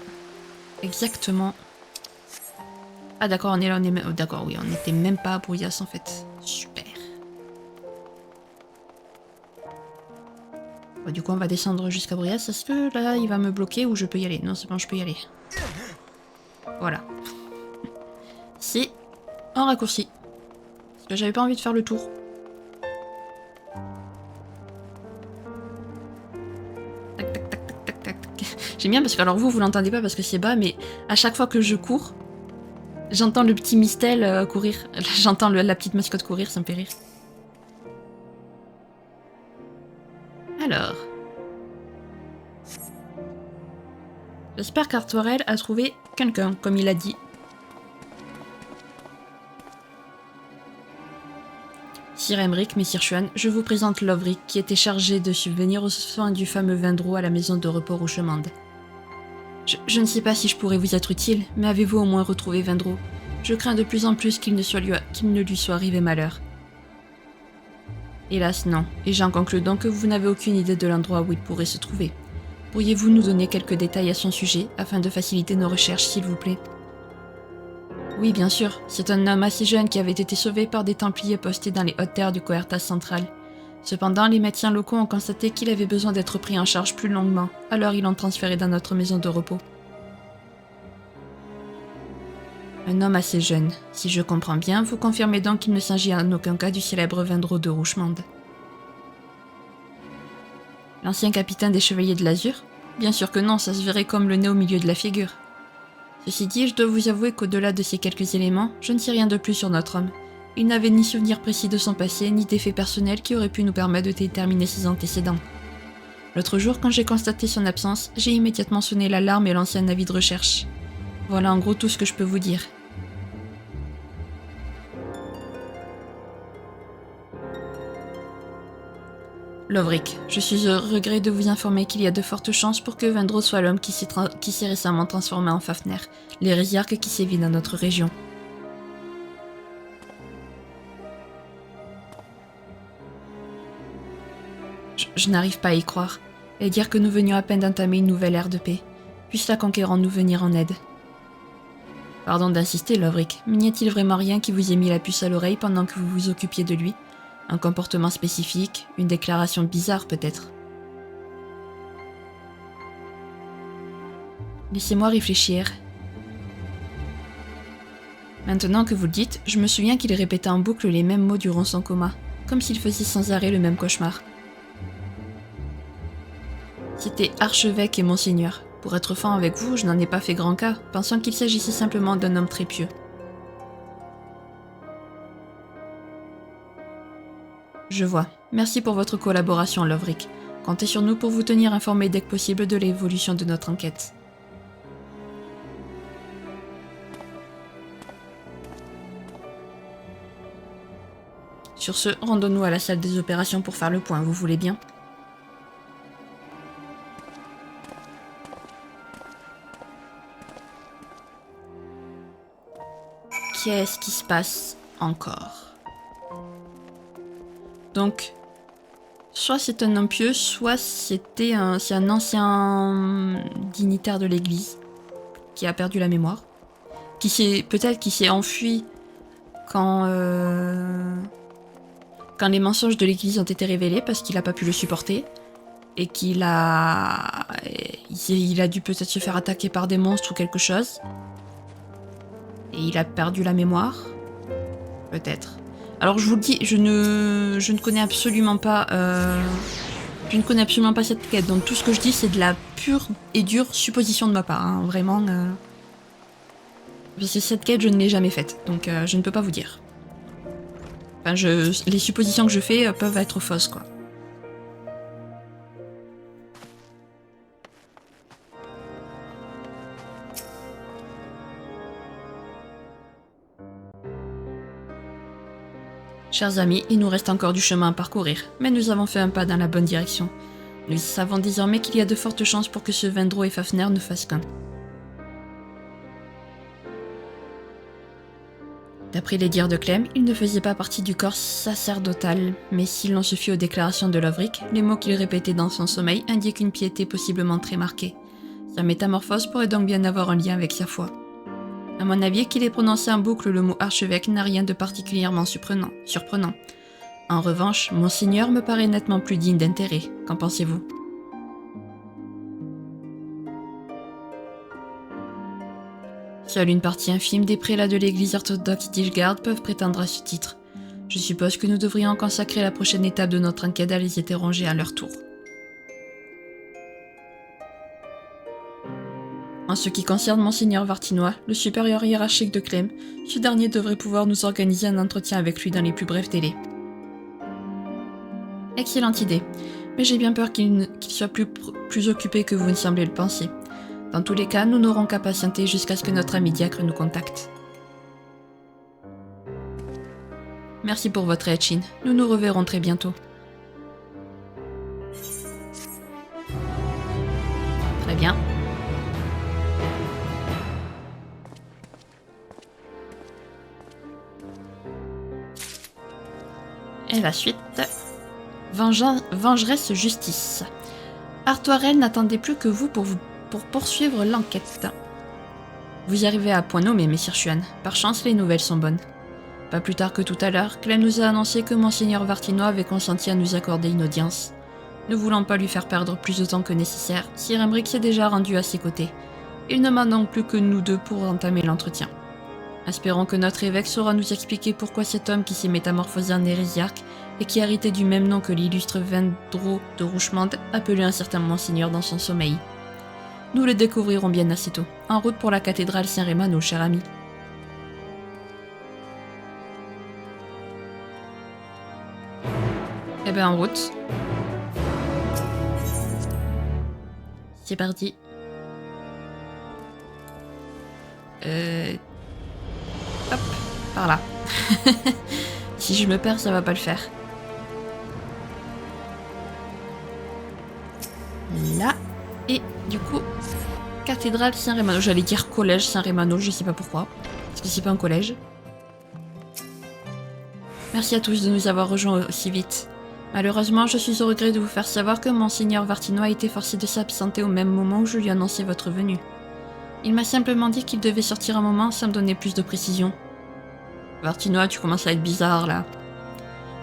Exactement. Ah d'accord, on est là, on est même... Oh, d'accord, oui, on n'était même pas à Brouillas en fait. Super. Bon, du coup, on va descendre jusqu'à Brouillas. Est-ce que là, il va me bloquer ou je peux y aller? Non, c'est bon, je peux y aller. Voilà. C'est un raccourci. Parce que j'avais pas envie de faire le tour. Tac, tac, tac, tac, tac, tac, tac. J'aime bien parce que, alors vous l'entendez pas parce que c'est bas, mais à chaque fois que je cours, j'entends le petit Mistel courir. J'entends la petite mascotte courir, ça me fait rire. Alors. J'espère qu'Artorel a trouvé quelqu'un, comme il a dit. Sir Emric, Messire Chuan, je vous présente Lovric, qui était chargé de subvenir aux soins du fameux Vendro à la maison de repos Rouchemande. Je ne sais pas si je pourrais vous être utile, mais avez-vous au moins retrouvé Vendro? Je crains de plus en plus qu'il ne lui soit arrivé malheur. Hélas, non, et j'en conclus donc que vous n'avez aucune idée de l'endroit où il pourrait se trouver. Pourriez-vous nous donner quelques détails à son sujet, afin de faciliter nos recherches, s'il vous plaît? Oui, bien sûr, c'est un homme assez jeune qui avait été sauvé par des Templiers postés dans les hautes terres du Coertas central. Cependant, les médecins locaux ont constaté qu'il avait besoin d'être pris en charge plus longuement, alors ils l'ont transféré dans notre maison de repos. Un homme assez jeune. Si je comprends bien, vous confirmez donc qu'il ne s'agit en aucun cas du célèbre Vendro de Rouchemande. L'ancien capitaine des Chevaliers de l'Azur? Bien sûr que non, ça se verrait comme le nez au milieu de la figure. Ceci dit, je dois vous avouer qu'au-delà de ces quelques éléments, je ne sais rien de plus sur notre homme. Il n'avait ni souvenir précis de son passé, ni d'effets personnels qui auraient pu nous permettre de déterminer ses antécédents. L'autre jour, quand j'ai constaté son absence, j'ai immédiatement sonné l'alarme et lancé un avis de recherche. Voilà en gros tout ce que je peux vous dire. Lovric, je suis au regret de vous informer qu'il y a de fortes chances pour que Vendro soit l'homme qui s'est récemment transformé en Fafner, l'hérésiarque qui sévit dans notre région. Je n'arrive pas à y croire, et dire que nous venions à peine d'entamer une nouvelle ère de paix. Puisse la conquérante nous venir en aide. Pardon d'insister, Lovric, mais n'y a-t-il vraiment rien qui vous ait mis la puce à l'oreille pendant que vous vous occupiez de lui? Un comportement spécifique, une déclaration bizarre peut-être. Laissez-moi réfléchir. Maintenant que vous le dites, je me souviens qu'il répétait en boucle les mêmes mots durant son coma, comme s'il faisait sans arrêt le même cauchemar. C'était archevêque et monseigneur. Pour être franc avec vous, je n'en ai pas fait grand cas, pensant qu'il s'agissait simplement d'un homme très pieux. Je vois. Merci pour votre collaboration, Lovric. Comptez sur nous pour vous tenir informé dès que possible de l'évolution de notre enquête. Sur ce, rendons-nous à la salle des opérations pour faire le point, vous voulez bien? Qu'est-ce qui se passe encore? Donc, soit c'est un homme pieux, soit c'est un ancien dignitaire de l'église qui a perdu la mémoire, peut-être qui s'est enfui quand les mensonges de l'église ont été révélés parce qu'il n'a pas pu le supporter et il a dû peut-être se faire attaquer par des monstres ou quelque chose et il a perdu la mémoire, peut-être. Alors je vous le dis, je ne connais absolument pas cette quête, donc tout ce que je dis c'est de la pure et dure supposition de ma part, hein, vraiment. Parce que cette quête je ne l'ai jamais faite, donc je ne peux pas vous dire. Enfin, les suppositions que je fais peuvent être fausses, quoi. Chers amis, il nous reste encore du chemin à parcourir, mais nous avons fait un pas dans la bonne direction. Nous savons désormais qu'il y a de fortes chances pour que ce Vendro et Fafner ne fassent qu'un. D'après les dires de Clem, il ne faisait pas partie du corps sacerdotal, mais si l'on se fie aux déclarations de Lovric, les mots qu'il répétait dans son sommeil indiquent une piété possiblement très marquée. Sa métamorphose pourrait donc bien avoir un lien avec sa foi. À mon avis, qu'il ait prononcé en boucle le mot archevêque n'a rien de particulièrement surprenant. En revanche, Monseigneur me paraît nettement plus digne d'intérêt. Qu'en pensez-vous? Seule une partie infime des prélats de l'église orthodoxe d'Ishgard peuvent prétendre à ce titre. Je suppose que nous devrions consacrer la prochaine étape de notre enquête à les interroger à leur tour. En ce qui concerne Monseigneur Vartinois, le supérieur hiérarchique de Clem, ce dernier devrait pouvoir nous organiser un entretien avec lui dans les plus brefs délais. Excellente idée, mais j'ai bien peur qu'il soit plus occupé que vous ne semblez le penser. Dans tous les cas, nous n'aurons qu'à patienter jusqu'à ce que notre ami diacre nous contacte. Merci pour votre aide, Shin. Nous nous reverrons très bientôt. Très bien. Et la suite. Vengeresse justice. Artoirel n'attendait plus que vous pour poursuivre l'enquête. Vous arrivez à point nommé, messire Xuan. Par chance, les nouvelles sont bonnes. Pas plus tard que tout à l'heure, Clem nous a annoncé que Monseigneur Vartinois avait consenti à nous accorder une audience. Ne voulant pas lui faire perdre plus de temps que nécessaire, Sir Emric s'est déjà rendu à ses côtés. Il ne manque donc plus que nous deux pour entamer l'entretien. Espérons que notre évêque saura nous expliquer pourquoi cet homme qui s'est métamorphosé en hérésiarque et qui a hérité du même nom que l'illustre Vendro de Rouchemande appelait un certain Monseigneur dans son sommeil. Nous le découvrirons bien assez tôt, en route pour la cathédrale Saint-Rémano, cher ami. Eh ben en route. C'est parti. Hop, par là. Si je me perds, ça va pas le faire. Là. Et du coup, cathédrale Saint-Rémano. J'allais dire collège Saint-Rémano, je sais pas pourquoi. Parce que c'est pas un collège. Merci à tous de nous avoir rejoints aussi vite. Malheureusement, je suis au regret de vous faire savoir que Monseigneur Vartinois a été forcé de s'absenter au même moment où je lui annonçais votre venue. Il m'a simplement dit qu'il devait sortir un moment sans me donner plus de précision. Vartinois, tu commences à être bizarre là.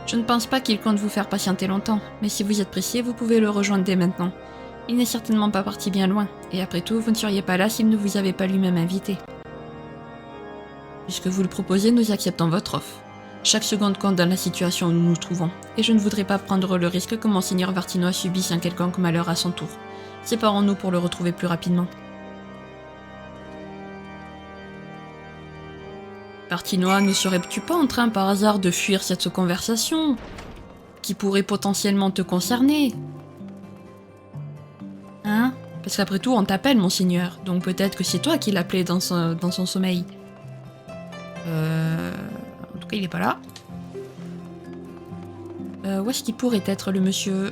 Je ne pense pas qu'il compte vous faire patienter longtemps, mais si vous êtes pressé, vous pouvez le rejoindre dès maintenant. Il n'est certainement pas parti bien loin, et après tout, vous ne seriez pas là s'il ne vous avait pas lui-même invité. Puisque vous le proposez, nous acceptons votre offre. Chaque seconde compte dans la situation où nous nous trouvons, et je ne voudrais pas prendre le risque que Monseigneur Vartinois subisse un quelconque malheur à son tour. Séparons-nous pour le retrouver plus rapidement. Vartinois, ne serais-tu pas en train par hasard de fuir cette conversation qui pourrait potentiellement te concerner? Hein? Parce qu'après tout, on t'appelle, Monseigneur, donc peut-être que c'est toi qui l'appelais dans son sommeil. En tout cas, il est pas là. Où est-ce qu'il pourrait être, le monsieur?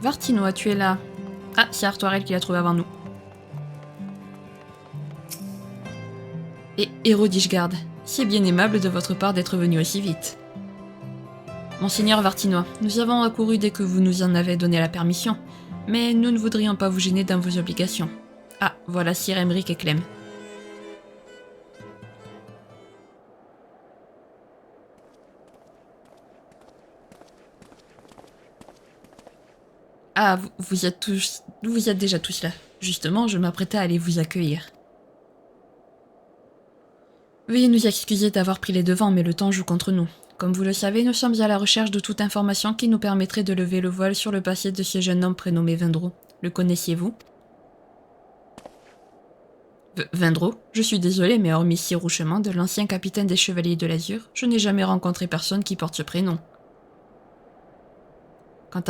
Vartinois, tu es là. Ah, c'est Artoirel qui l'a trouvé avant nous. Et Héros d'Ishgard, c'est bien aimable de votre part d'être venu aussi vite. Monseigneur Vartinois, nous avons accouru dès que vous nous en avez donné la permission, mais nous ne voudrions pas vous gêner dans vos obligations. Ah, voilà Sir Emric et Clem. Ah, vous êtes déjà tous là. Justement, je m'apprêtais à aller vous accueillir. Veuillez nous excuser d'avoir pris les devants, mais le temps joue contre nous. Comme vous le savez, nous sommes à la recherche de toute information qui nous permettrait de lever le voile sur le passé de ce jeune homme prénommé Vendro. Le connaissiez-vous? Vendro? Je suis désolé, mais hormis Sir Rouchemande, l'ancien capitaine des Chevaliers de l'Azur, je n'ai jamais rencontré personne qui porte ce prénom. Quant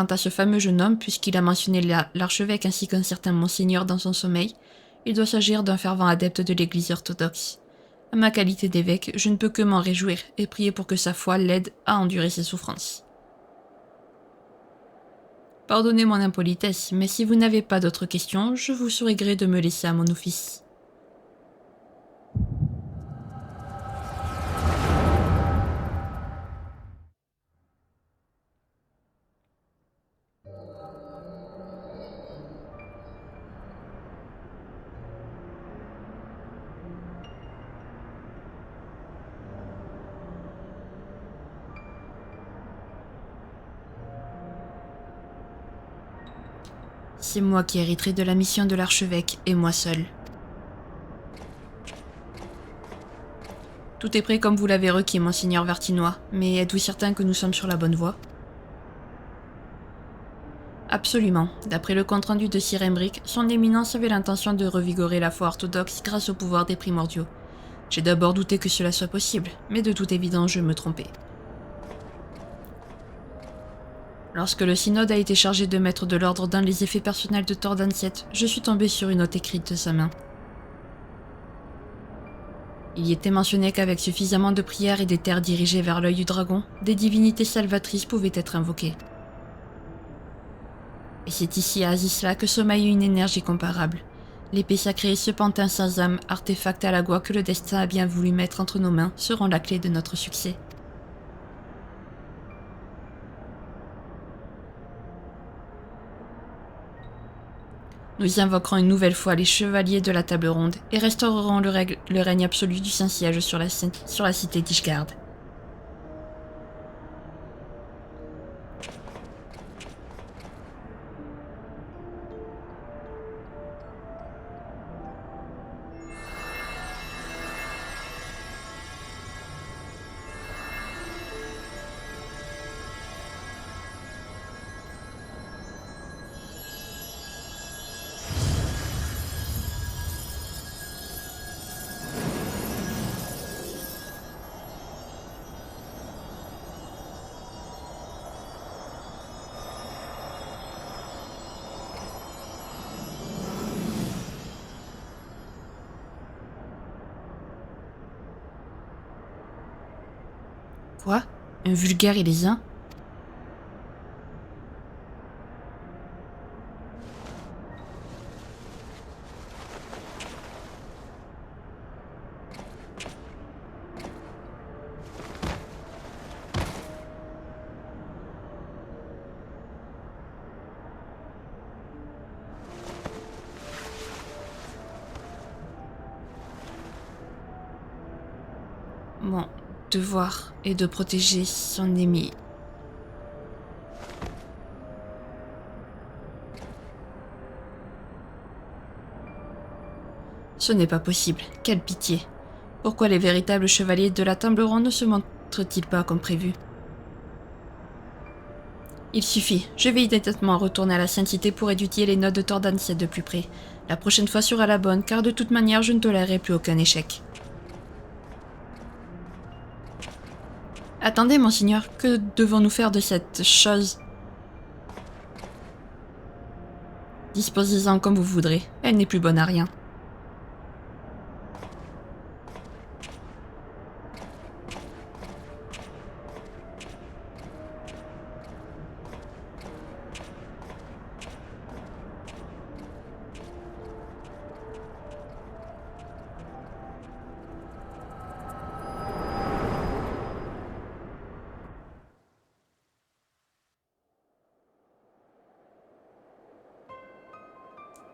à ce fameux jeune homme, puisqu'il a mentionné l'archevêque ainsi qu'un certain Monseigneur dans son sommeil, il doit s'agir d'un fervent adepte de l'Église orthodoxe. À ma qualité d'évêque, je ne peux que m'en réjouir et prier pour que sa foi l'aide à endurer ses souffrances. Pardonnez mon impolitesse, mais si vous n'avez pas d'autres questions, je vous serai gré de me laisser à mon office. C'est moi qui hériterai de la mission de l'archevêque, et moi seul. Tout est prêt comme vous l'avez requis, Monseigneur Vartinois, mais êtes-vous certain que nous sommes sur la bonne voie? Absolument. D'après le compte-rendu de Sir Emric, son éminence avait l'intention de revigorer la foi orthodoxe grâce au pouvoir des primordiaux. J'ai d'abord douté que cela soit possible, mais de toute évidence je me trompais. Lorsque le synode a été chargé de mettre de l'ordre dans les effets personnels de Tordansiet, je suis tombé sur une note écrite de sa main. Il y était mentionné qu'avec suffisamment de prières et des terres dirigées vers l'œil du dragon, des divinités salvatrices pouvaient être invoquées. Et c'est ici à Azisla que sommeille une énergie comparable. L'épée sacrée et ce pantin sans âme, artefact à la Gua que le destin a bien voulu mettre entre nos mains, seront la clé de notre succès. Nous invoquerons une nouvelle fois les chevaliers de la table ronde et restaurerons le règne absolu du Saint-Siège sur la cité d'Ishgard. Quoi? Un vulgaire ilysin? Mon devoir est de protéger son ennemi. Ce n'est pas possible. Quelle pitié. Pourquoi les véritables chevaliers de la table ronde ne se montrent-ils pas comme prévu? Il suffit. Je vais immédiatement retourner à la Sainte-Cité pour étudier les notes de Tordancia de plus près. La prochaine fois sera la bonne, car de toute manière, je ne tolérerai plus aucun échec. Attendez, monseigneur, que devons-nous faire de cette chose? Disposez-en comme vous voudrez. Elle n'est plus bonne à rien.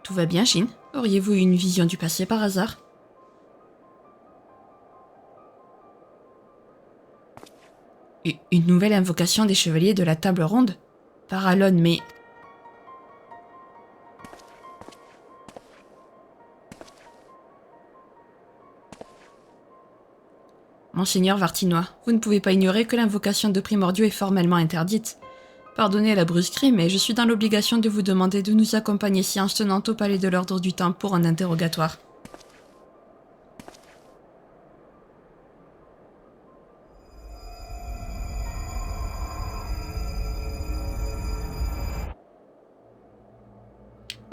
Tout va bien, Shin? Auriez-vous eu une vision du passé par hasard? Une nouvelle invocation des chevaliers de la table ronde? Par Alon, mais... Monseigneur Vartinois, vous ne pouvez pas ignorer que l'invocation de Primordiaux est formellement interdite. Pardonnez la brusquerie, mais je suis dans l'obligation de vous demander de nous accompagner séance tenante au palais de l'Ordre du Temps pour un interrogatoire.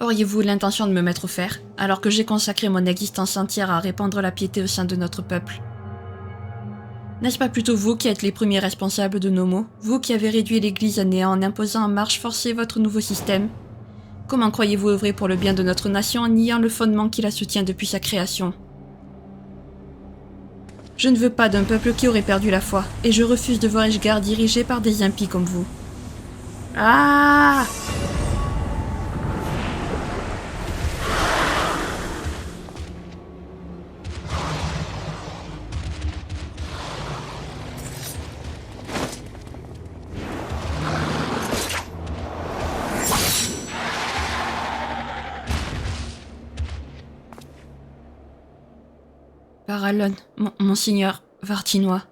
Auriez-vous l'intention de me mettre au fer, alors que j'ai consacré mon existence entière à répandre la piété au sein de notre peuple? N'est-ce pas plutôt vous qui êtes les premiers responsables de nos maux? Vous qui avez réduit l'Église à néant en imposant en marche forcée votre nouveau système? Comment croyez-vous œuvrer pour le bien de notre nation en niant le fondement qui la soutient depuis sa création? Je ne veux pas d'un peuple qui aurait perdu la foi, et je refuse de voir Ishgard dirigé par des impies comme vous. Ah! Par Alon, monseigneur Vartinois.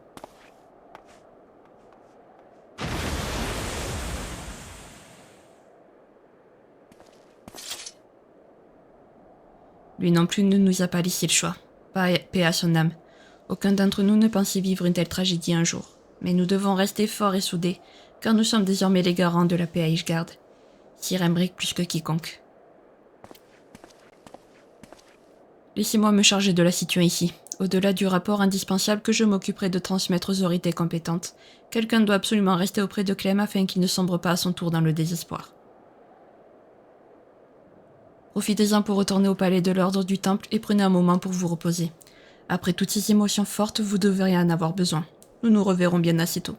Lui non plus ne nous a pas laissé le choix. Paix à son âme. Aucun d'entre nous ne pensait vivre une telle tragédie un jour. Mais nous devons rester forts et soudés, car nous sommes désormais les garants de la paix à Ishgard. Sir Embrick plus que quiconque. Laissez-moi me charger de la situation ici. Au-delà du rapport indispensable que je m'occuperai de transmettre aux autorités compétentes, quelqu'un doit absolument rester auprès de Clem afin qu'il ne sombre pas à son tour dans le désespoir. Profitez-en pour retourner au palais de l'ordre du temple et prenez un moment pour vous reposer. Après toutes ces émotions fortes, vous devriez en avoir besoin. Nous nous reverrons bien assez tôt.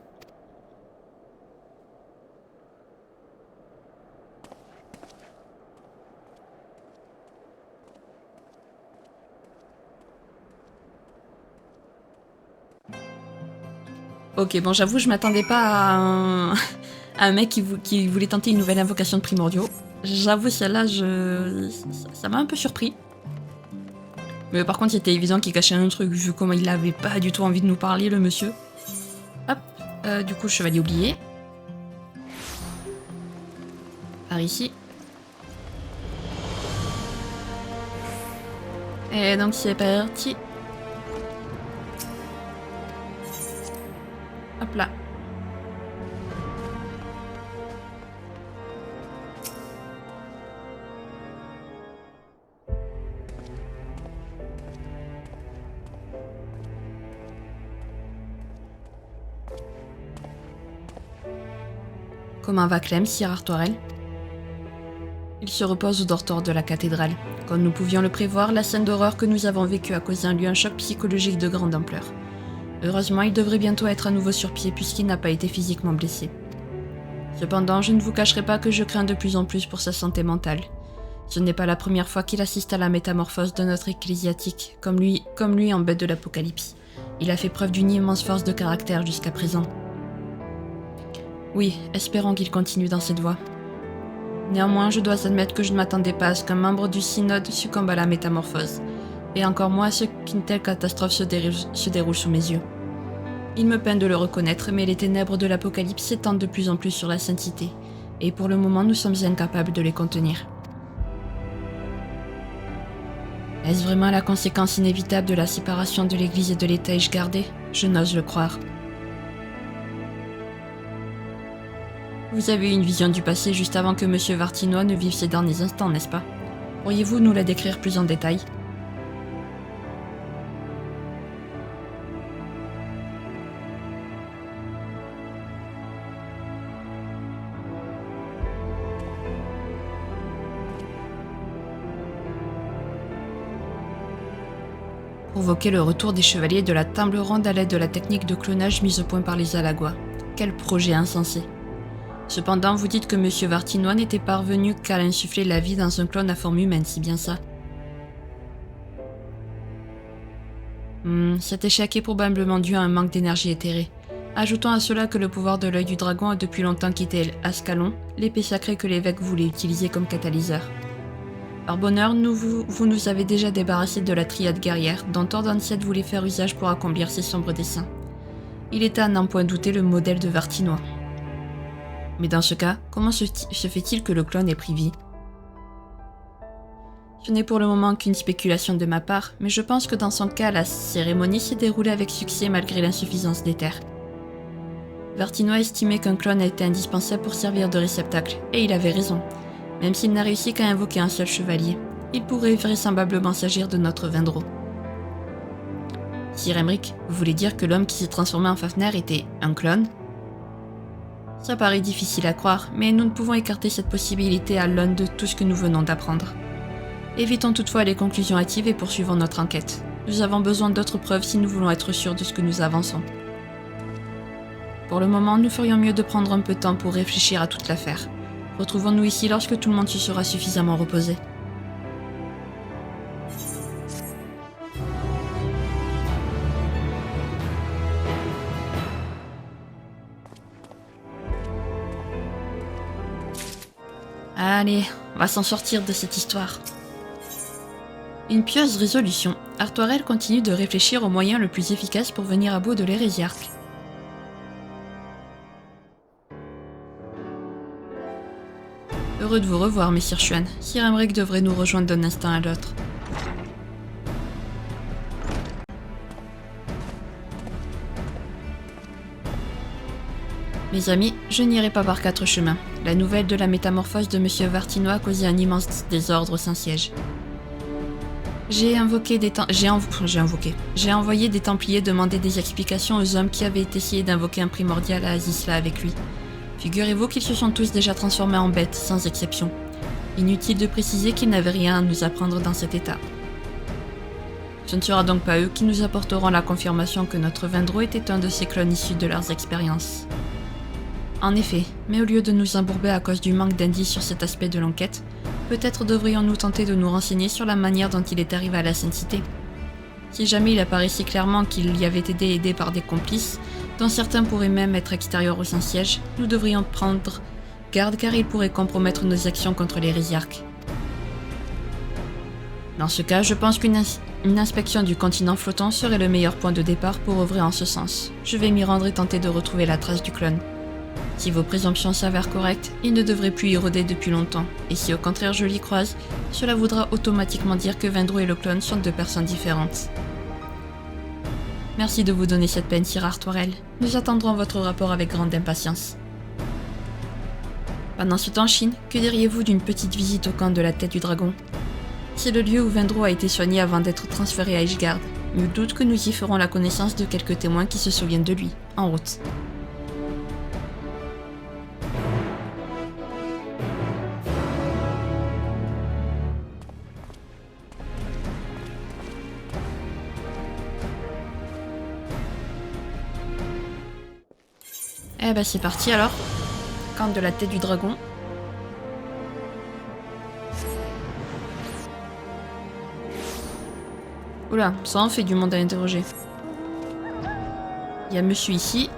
Ok, bon, j'avoue, je m'attendais pas à un mec qui voulait tenter une nouvelle invocation de primordiaux. J'avoue, celle-là, ça m'a un peu surpris. Mais par contre, c'était évident qu'il cachait un truc, vu comment il avait pas du tout envie de nous parler, le monsieur. Hop, du coup, le chevalier oublié. Par ici. Et donc, c'est parti. Hop là. Comment va Clem, Sir Artoirel? Il se repose au dortoir de la cathédrale. Comme nous pouvions le prévoir, la scène d'horreur que nous avons vécue a causé en lui un choc psychologique de grande ampleur. Heureusement, il devrait bientôt être à nouveau sur pied puisqu'il n'a pas été physiquement blessé. Cependant, je ne vous cacherai pas que je crains de plus en plus pour sa santé mentale. Ce n'est pas la première fois qu'il assiste à la métamorphose de notre ecclésiastique, comme lui en bête de l'Apocalypse. Il a fait preuve d'une immense force de caractère jusqu'à présent. Oui, espérons qu'il continue dans cette voie. Néanmoins, je dois admettre que je ne m'attendais pas à ce qu'un membre du synode succombe à la métamorphose, et encore moins à ce qu'une telle catastrophe se déroule sous mes yeux. Il me peine de le reconnaître, mais les ténèbres de l'Apocalypse s'étendent de plus en plus sur la sainteté, et pour le moment nous sommes incapables de les contenir. Est-ce vraiment la conséquence inévitable de la séparation de l'Église et de l'État Ishgardé? Je n'ose le croire. Vous avez eu une vision du passé juste avant que M. Vartinois ne vive ses derniers instants, n'est-ce pas? Pourriez-vous nous la décrire plus en détail? Provoquer le retour des chevaliers de la table ronde à l'aide de la technique de clonage mise au point par les Alagois. Quel projet insensé! Cependant, vous dites que M. Vartinois n'était parvenu qu'à insuffler la vie dans un clone à forme humaine, c'est bien ça? Cet échec est probablement dû à un manque d'énergie éthérée. Ajoutons à cela que le pouvoir de l'œil du dragon a depuis longtemps quitté Ascalon, l'épée sacrée que l'évêque voulait utiliser comme catalyseur. Par bonheur, vous nous avez déjà débarrassé de la triade guerrière, dont Tordensiette voulait faire usage pour accomplir ses sombres desseins. Il était à n'en point douter le modèle de Vartinois. Mais dans ce cas, comment se fait-il que le clone ait pris vie? Ce n'est pour le moment qu'une spéculation de ma part, mais je pense que dans son cas, la cérémonie s'est déroulée avec succès malgré l'insuffisance des terres. Vartinois estimait qu'un clone était indispensable pour servir de réceptacle, et il avait raison. Même s'il n'a réussi qu'à invoquer un seul chevalier, il pourrait vraisemblablement s'agir de notre Vendro. Sir Emric, vous voulez dire que l'homme qui s'est transformé en Fafner était un clone? Ça paraît difficile à croire, mais nous ne pouvons écarter cette possibilité à l'aune de tout ce que nous venons d'apprendre. Évitons toutefois les conclusions hâtives et poursuivons notre enquête. Nous avons besoin d'autres preuves si nous voulons être sûrs de ce que nous avançons. Pour le moment, nous ferions mieux de prendre un peu de temps pour réfléchir à toute l'affaire. Retrouvons-nous ici lorsque tout le monde se sera suffisamment reposé. Allez, on va s'en sortir de cette histoire. Une pieuse résolution, Artoirel continue de réfléchir au moyen le plus efficace pour venir à bout de l'hérésiarque. Heureux de vous revoir, messire Chuan. Sir Emric devrait nous rejoindre d'un instant à l'autre. Mes amis, je n'irai pas par quatre chemins. La nouvelle de la métamorphose de Monsieur Vartinois a causé un immense désordre au Saint-Siège. J'ai envoyé des Templiers demander des explications aux hommes qui avaient essayé d'invoquer un primordial à Azisla avec lui. Figurez-vous qu'ils se sont tous déjà transformés en bêtes, sans exception. Inutile de préciser qu'ils n'avaient rien à nous apprendre dans cet état. Ce ne sera donc pas eux qui nous apporteront la confirmation que notre Vendro était un de ces clones issus de leurs expériences. En effet, mais au lieu de nous embourber à cause du manque d'indices sur cet aspect de l'enquête, peut-être devrions-nous tenter de nous renseigner sur la manière dont il est arrivé à la Sainte Cité. Si jamais il apparaît si clairement qu'il y avait été aidé par des complices, dont certains pourraient même être extérieurs au Saint-Siège, nous devrions prendre garde car il pourrait compromettre nos actions contre l'hérésiarque. Dans ce cas, je pense qu'une inspection du continent flottant serait le meilleur point de départ pour œuvrer en ce sens. Je vais m'y rendre et tenter de retrouver la trace du clone. Si vos présomptions s'avèrent correctes, il ne devrait plus y rôder depuis longtemps, et si au contraire je l'y croise, cela voudra automatiquement dire que Vendro et le clone sont deux personnes différentes. Merci de vous donner cette peine, Sir Artoirel. Nous attendrons votre rapport avec grande impatience. Pendant ce temps, Shin, que diriez-vous d'une petite visite au camp de la Tête du Dragon? C'est le lieu où Vendro a été soigné avant d'être transféré à Ishgard. Nul doute que nous y ferons la connaissance de quelques témoins qui se souviennent de lui. En route. Eh ben c'est parti alors. Camp de la Tête du Dragon. Oula, ça en fait du monde à interroger. Il y a monsieur ici.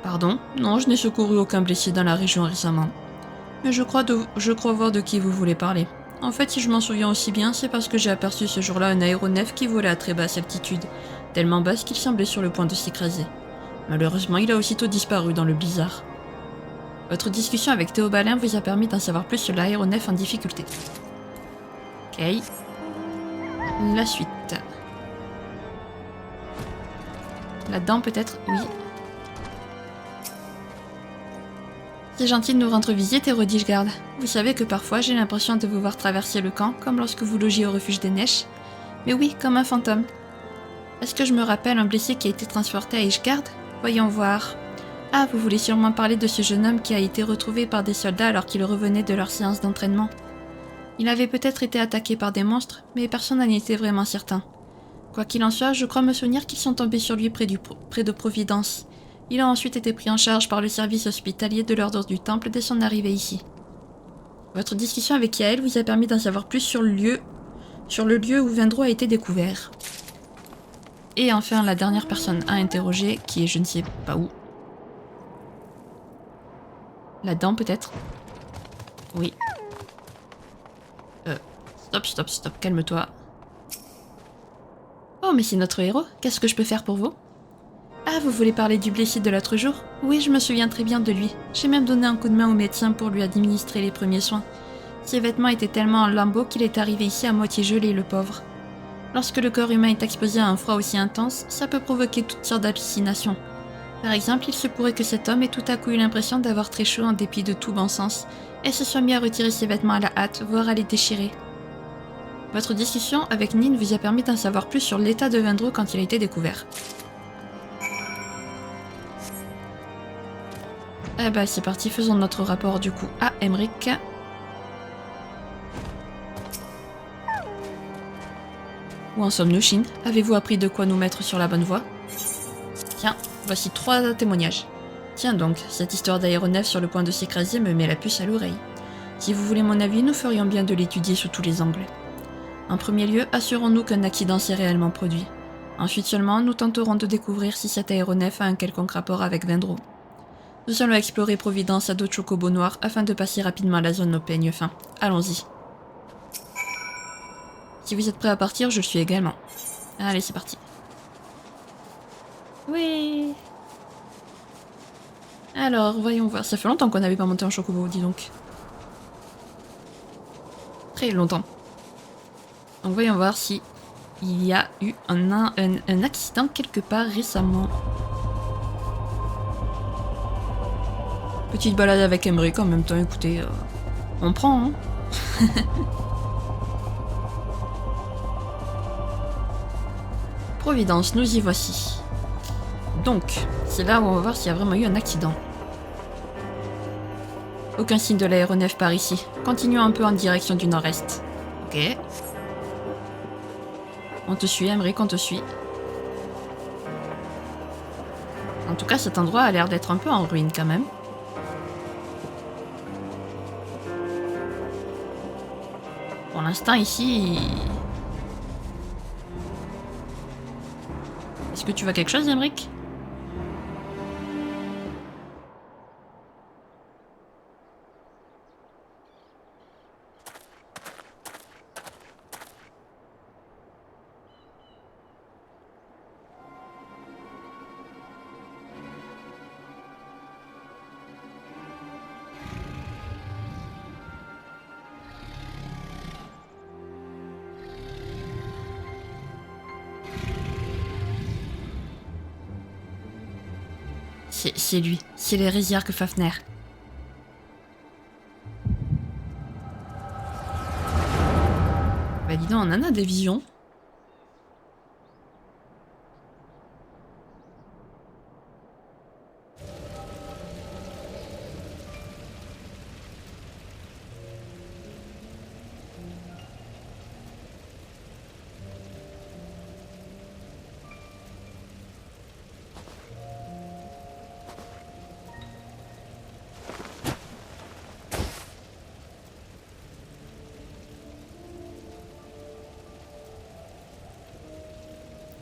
Pardon, non, je n'ai secouru aucun blessé dans la région récemment. Mais je crois voir de qui vous voulez parler. En fait, si je m'en souviens aussi bien, c'est parce que j'ai aperçu ce jour-là un aéronef qui volait à très basse altitude, tellement basse qu'il semblait sur le point de s'écraser. Malheureusement, il a aussitôt disparu dans le blizzard. Votre discussion avec Théobalin vous a permis d'en savoir plus sur l'aéronef en difficulté. Ok. La suite. Là-dedans peut-être? Oui. C'est gentil de nous rendre visite, héros d'Ishgard. Vous savez que parfois j'ai l'impression de vous voir traverser le camp, comme lorsque vous logiez au refuge des Neiges. Mais oui, comme un fantôme. Est-ce que je me rappelle un blessé qui a été transporté à Ishgard? Voyons voir. Ah, vous voulez sûrement parler de ce jeune homme qui a été retrouvé par des soldats alors qu'il revenait de leur séance d'entraînement. Il avait peut-être été attaqué par des monstres, mais personne n'en était vraiment certain. Quoi qu'il en soit, je crois me souvenir qu'ils sont tombés sur lui près de Providence. Il a ensuite été pris en charge par le service hospitalier de l'ordre du Temple dès son arrivée ici. Votre discussion avec Yael vous a permis d'en savoir plus sur le lieu où Vendro a été découvert. Et enfin, la dernière personne à interroger, qui est je ne sais pas où. Là-dedans, peut-être? Oui. Stop, calme-toi. Oh, mais c'est notre héros. Qu'est-ce que je peux faire pour vous? Ah, vous voulez parler du blessé de l'autre jour? Oui, je me souviens très bien de lui. J'ai même donné un coup de main au médecin pour lui administrer les premiers soins. Ses vêtements étaient tellement en lambeaux qu'il est arrivé ici à moitié gelé, le pauvre. Lorsque le corps humain est exposé à un froid aussi intense, ça peut provoquer toutes sortes d'hallucinations. Par exemple, il se pourrait que cet homme ait tout à coup eu l'impression d'avoir très chaud en dépit de tout bon sens, et se soit mis à retirer ses vêtements à la hâte, voire à les déchirer. Votre discussion avec Nin vous a permis d'en savoir plus sur l'état de Vendro quand il a été découvert. Eh ben c'est parti, faisons notre rapport du coup à Emmerich. Où en sommes-nous, Shin? Avez-vous appris de quoi nous mettre sur la bonne voie? Tiens, voici 3 témoignages. Tiens donc, cette histoire d'aéronef sur le point de s'écraser me met la puce à l'oreille. Si vous voulez mon avis, nous ferions bien de l'étudier sous tous les angles. En premier lieu, assurons-nous qu'un accident s'est réellement produit. Ensuite seulement, nous tenterons de découvrir si cet aéronef a un quelconque rapport avec Vendro. Nous allons explorer Providence à dos de chocobo noir afin de passer rapidement la zone au peigne fin. Allons-y. Si vous êtes prêts à partir, je le suis également. Allez, c'est parti. Oui. Alors, voyons voir. Ça fait longtemps qu'on n'avait pas monté en chocobo, dis donc. Très longtemps. Donc voyons voir si il y a eu un accident quelque part récemment. Petite balade avec Emmerich en même temps, écoutez, on prend, hein. Providence, nous y voici. Donc, c'est là où on va voir s'il y a vraiment eu un accident. Aucun signe de l'aéronef par ici. Continuons un peu en direction du nord-est. Ok. On te suit, Aymeric, on te suit. En tout cas, cet endroit a l'air d'être un peu en ruine quand même. Pour l'instant, ici... Est-ce que tu vois quelque chose, Aymeric? C'est lui, c'est l'hérésiarque Fafner. Bah dis donc, on en a des visions.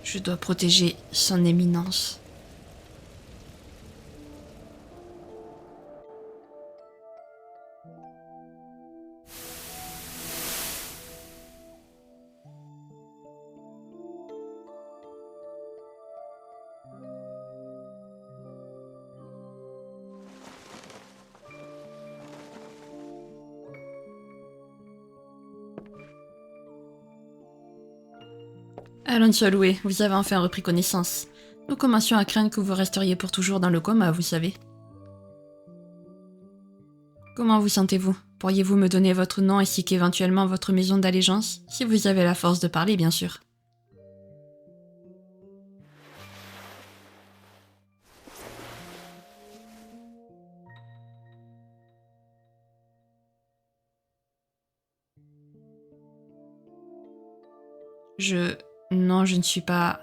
Je dois protéger son éminence. Allons, Aloué, vous avez enfin repris connaissance. Nous commencions à craindre que vous resteriez pour toujours dans le coma, vous savez. Comment vous sentez-vous? Pourriez-vous me donner votre nom ainsi qu'éventuellement votre maison d'allégeance, si vous avez la force de parler, bien sûr. Non, je ne suis pas...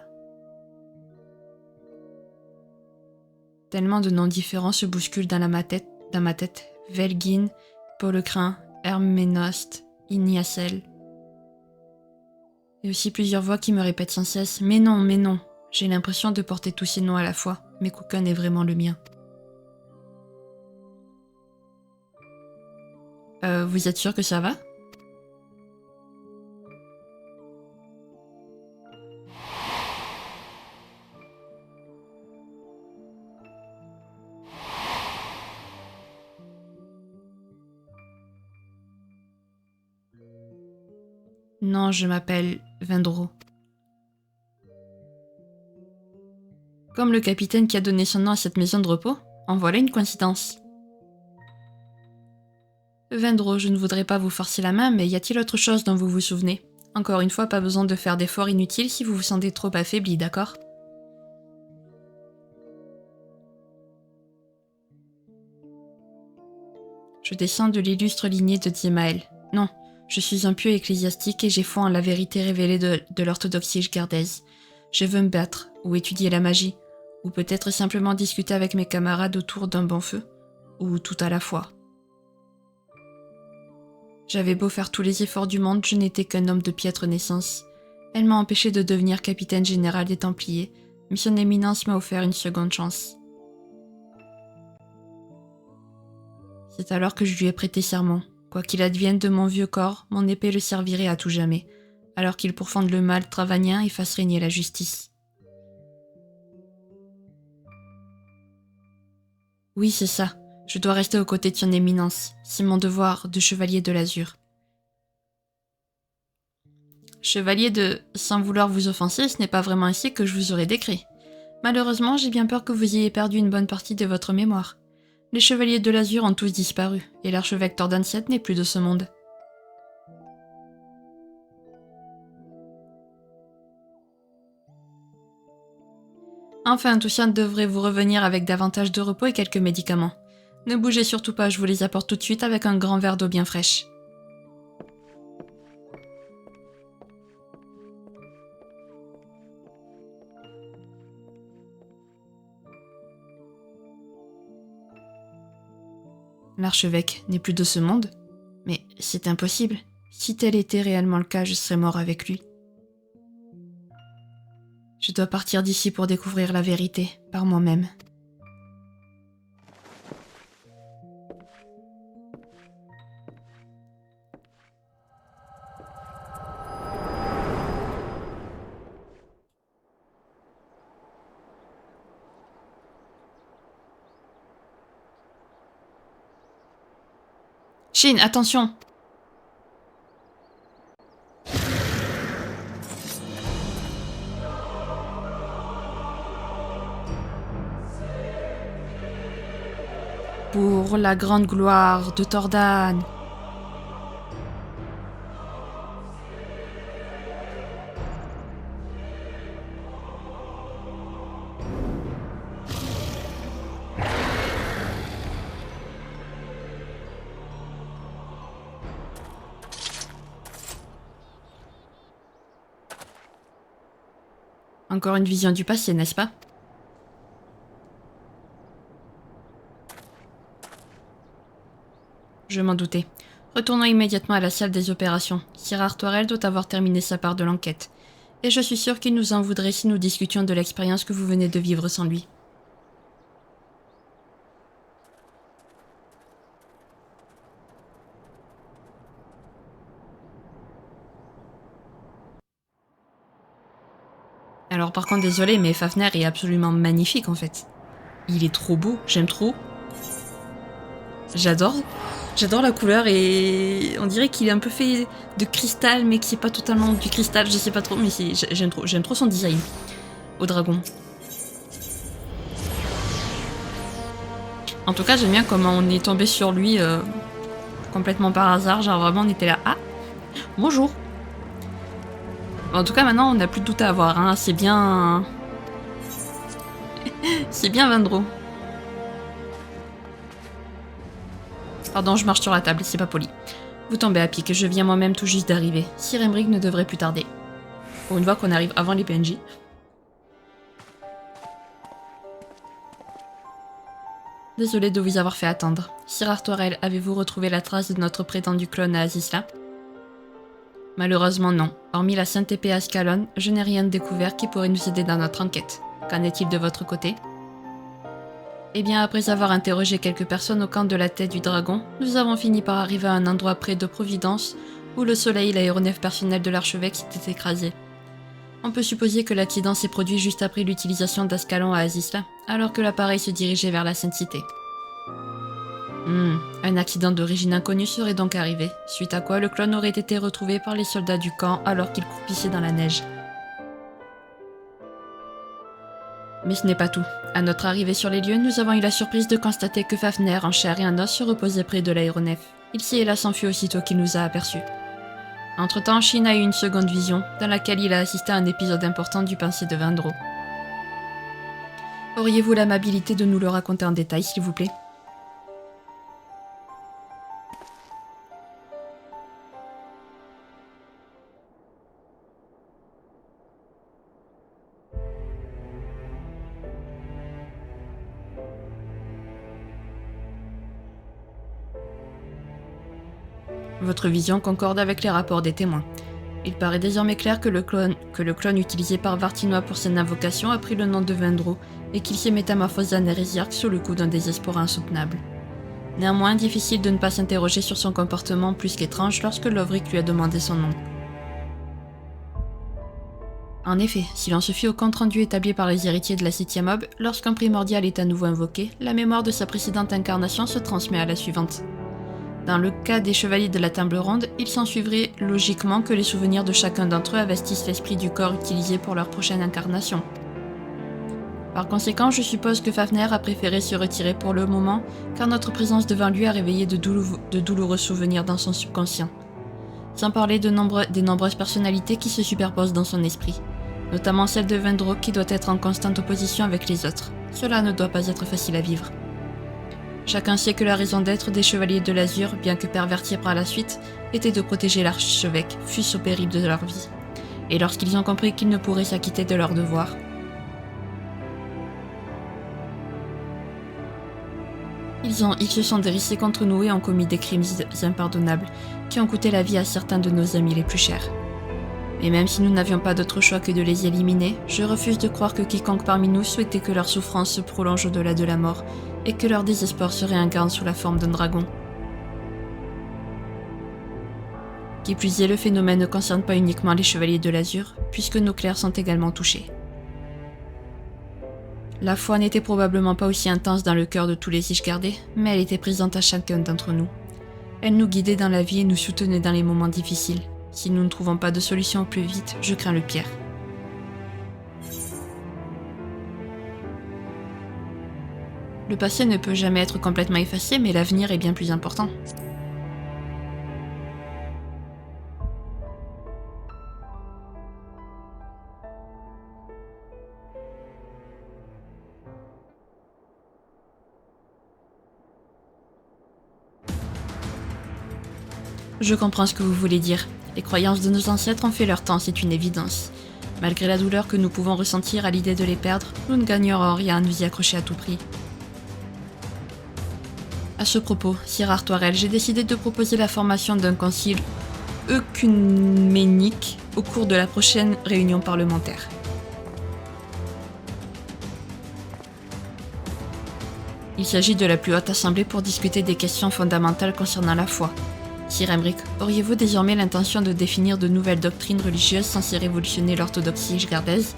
Tellement de noms différents se bousculent dans ma tête. Velgin, Paulecrin, Herménost, Ignaciel. Et aussi plusieurs voix qui me répètent sans cesse « Mais non, mais non !» J'ai l'impression de porter tous ces noms à la fois, mais qu'aucun n'est vraiment le mien. Vous êtes sûr que ça va? Non, je m'appelle Vendro. Comme le capitaine qui a donné son nom à cette maison de repos, en voilà une coïncidence. Vendro, je ne voudrais pas vous forcer la main, mais y a-t-il autre chose dont vous vous souvenez? Encore une fois, pas besoin de faire d'efforts inutiles si vous vous sentez trop affaibli, d'accord? Je descends de l'illustre lignée de Diemael. Non, je suis un pieux ecclésiastique et j'ai foi en la vérité révélée de l'orthodoxie gardaise. Je veux me battre, ou étudier la magie, ou peut-être simplement discuter avec mes camarades autour d'un bon feu, ou tout à la fois. J'avais beau faire tous les efforts du monde, je n'étais qu'un homme de piètre naissance. Elle m'a empêché de devenir capitaine général des Templiers, mais son éminence m'a offert une seconde chance. C'est alors que je lui ai prêté serment. Quoi qu'il advienne de mon vieux corps, mon épée le servirait à tout jamais, alors qu'il pourfende le mal travagnien et fasse régner la justice. Oui, c'est ça. Je dois rester aux côtés de son éminence. C'est mon devoir de chevalier de l'azur. Chevalier de... Sans vouloir vous offenser, ce n'est pas vraiment ainsi que je vous aurais décrit. Malheureusement, j'ai bien peur que vous ayez perdu une bonne partie de votre mémoire. Les chevaliers de l'azur ont tous disparu, et l'archevêque Tordansiette n'est plus de ce monde. Enfin, tout ça devrait vous revenir avec davantage de repos et quelques médicaments. Ne bougez surtout pas, je vous les apporte tout de suite avec un grand verre d'eau bien fraîche. L'archevêque n'est plus de ce monde? Mais c'est impossible. Si tel était réellement le cas, je serais mort avec lui. Je dois partir d'ici pour découvrir la vérité, par moi-même. Shin, attention! Pour la grande gloire de Tordan. Encore une vision du passé, n'est-ce pas? Je m'en doutais. Retournons immédiatement à la salle des opérations. Sir Artoirel doit avoir terminé sa part de l'enquête. Et je suis sûre qu'il nous en voudrait si nous discutions de l'expérience que vous venez de vivre sans lui. Alors par contre, désolé, mais Fafner est absolument magnifique en fait. Il est trop beau, j'aime trop. J'adore la couleur et on dirait qu'il est un peu fait de cristal mais que c'est pas totalement du cristal, je sais pas trop, mais j'aime trop son design au dragon. En tout cas, j'aime bien comment on est tombé sur lui complètement par hasard, genre vraiment on était là, ah, bonjour. En tout cas, maintenant on n'a plus de doute à avoir, hein. C'est bien... c'est bien Vendro. Pardon, je marche sur la table, c'est pas poli. Vous tombez à pic, je viens moi-même tout juste d'arriver. Sir Emric ne devrait plus tarder. Pour une fois qu'on arrive avant les PNJ. Désolé de vous avoir fait attendre. Sir Artoirel, avez-vous retrouvé la trace de notre prétendu clone à Azisla? Malheureusement non. Hormis la sainte épée Ascalon, je n'ai rien découvert qui pourrait nous aider dans notre enquête. Qu'en est-il de votre côté? Eh bien, après avoir interrogé quelques personnes au camp de la tête du dragon, nous avons fini par arriver à un endroit près de Providence où le soleil, l'aéronef personnel de l'archevêque, s'était écrasé. On peut supposer que l'accident s'est produit juste après l'utilisation d'Ascalon à Azisla, alors que l'appareil se dirigeait vers la Sainte Cité. Un accident d'origine inconnue serait donc arrivé, suite à quoi le clone aurait été retrouvé par les soldats du camp alors qu'il croupissait dans la neige. Mais ce n'est pas tout. À notre arrivée sur les lieux, nous avons eu la surprise de constater que Fafner, en chair et en os, se reposait près de l'aéronef. Il s'est hélas enfui aussitôt qu'il nous a aperçus. Entre-temps, Shin a eu une seconde vision, dans laquelle il a assisté à un épisode important du passé de Vendro. Auriez-vous l'amabilité de nous le raconter en détail, s'il vous plaît? Votre vision concorde avec les rapports des témoins. Il paraît désormais clair que le clone utilisé par Vartinois pour son invocation a pris le nom de Vendro et qu'il s'est métamorphosé en hérésiarque sous le coup d'un désespoir insoutenable. Néanmoins, difficile de ne pas s'interroger sur son comportement plus qu'étrange lorsque Lovric lui a demandé son nom. En effet, si l'on se fie au compte-rendu établi par les héritiers de la 7e aube, lorsqu'un primordial est à nouveau invoqué, la mémoire de sa précédente incarnation se transmet à la suivante. Dans le cas des chevaliers de la table ronde, il s'ensuivrait logiquement que les souvenirs de chacun d'entre eux investissent l'esprit du corps utilisé pour leur prochaine incarnation. Par conséquent, je suppose que Fafner a préféré se retirer pour le moment, car notre présence devant lui a réveillé de douloureux souvenirs dans son subconscient. Sans parler des nombreuses personnalités qui se superposent dans son esprit, notamment celle de Vendro qui doit être en constante opposition avec les autres. Cela ne doit pas être facile à vivre. Chacun sait que la raison d'être des Chevaliers de l'Azur, bien que pervertie par la suite, était de protéger l'archevêque, fût-ce au péril de leur vie. Et lorsqu'ils ont compris qu'ils ne pourraient s'acquitter de leur devoir, ils se sont dressés contre nous et ont commis des crimes impardonnables, qui ont coûté la vie à certains de nos amis les plus chers. Et même si nous n'avions pas d'autre choix que de les éliminer, je refuse de croire que quiconque parmi nous souhaitait que leur souffrance se prolonge au-delà de la mort, et que leur désespoir se réincarne sous la forme d'un dragon. Qui plus est, le phénomène ne concerne pas uniquement les Chevaliers de l'Azur, puisque nos clercs sont également touchés. La foi n'était probablement pas aussi intense dans le cœur de tous les Ishgardais, mais elle était présente à chacun d'entre nous. Elle nous guidait dans la vie et nous soutenait dans les moments difficiles. Si nous ne trouvons pas de solution au plus vite, je crains le pire. Le passé ne peut jamais être complètement effacé, mais l'avenir est bien plus important. Je comprends ce que vous voulez dire. Les croyances de nos ancêtres ont fait leur temps, c'est une évidence. Malgré la douleur que nous pouvons ressentir à l'idée de les perdre, nous ne gagnerons rien à nous y accrocher à tout prix. À ce propos, Sir Artoirel, j'ai décidé de proposer la formation d'un concile œcuménique au cours de la prochaine réunion parlementaire. Il s'agit de la plus haute assemblée pour discuter des questions fondamentales concernant la foi. Sir Emric, auriez-vous désormais l'intention de définir de nouvelles doctrines religieuses censées révolutionner l'orthodoxie ishgardaise ?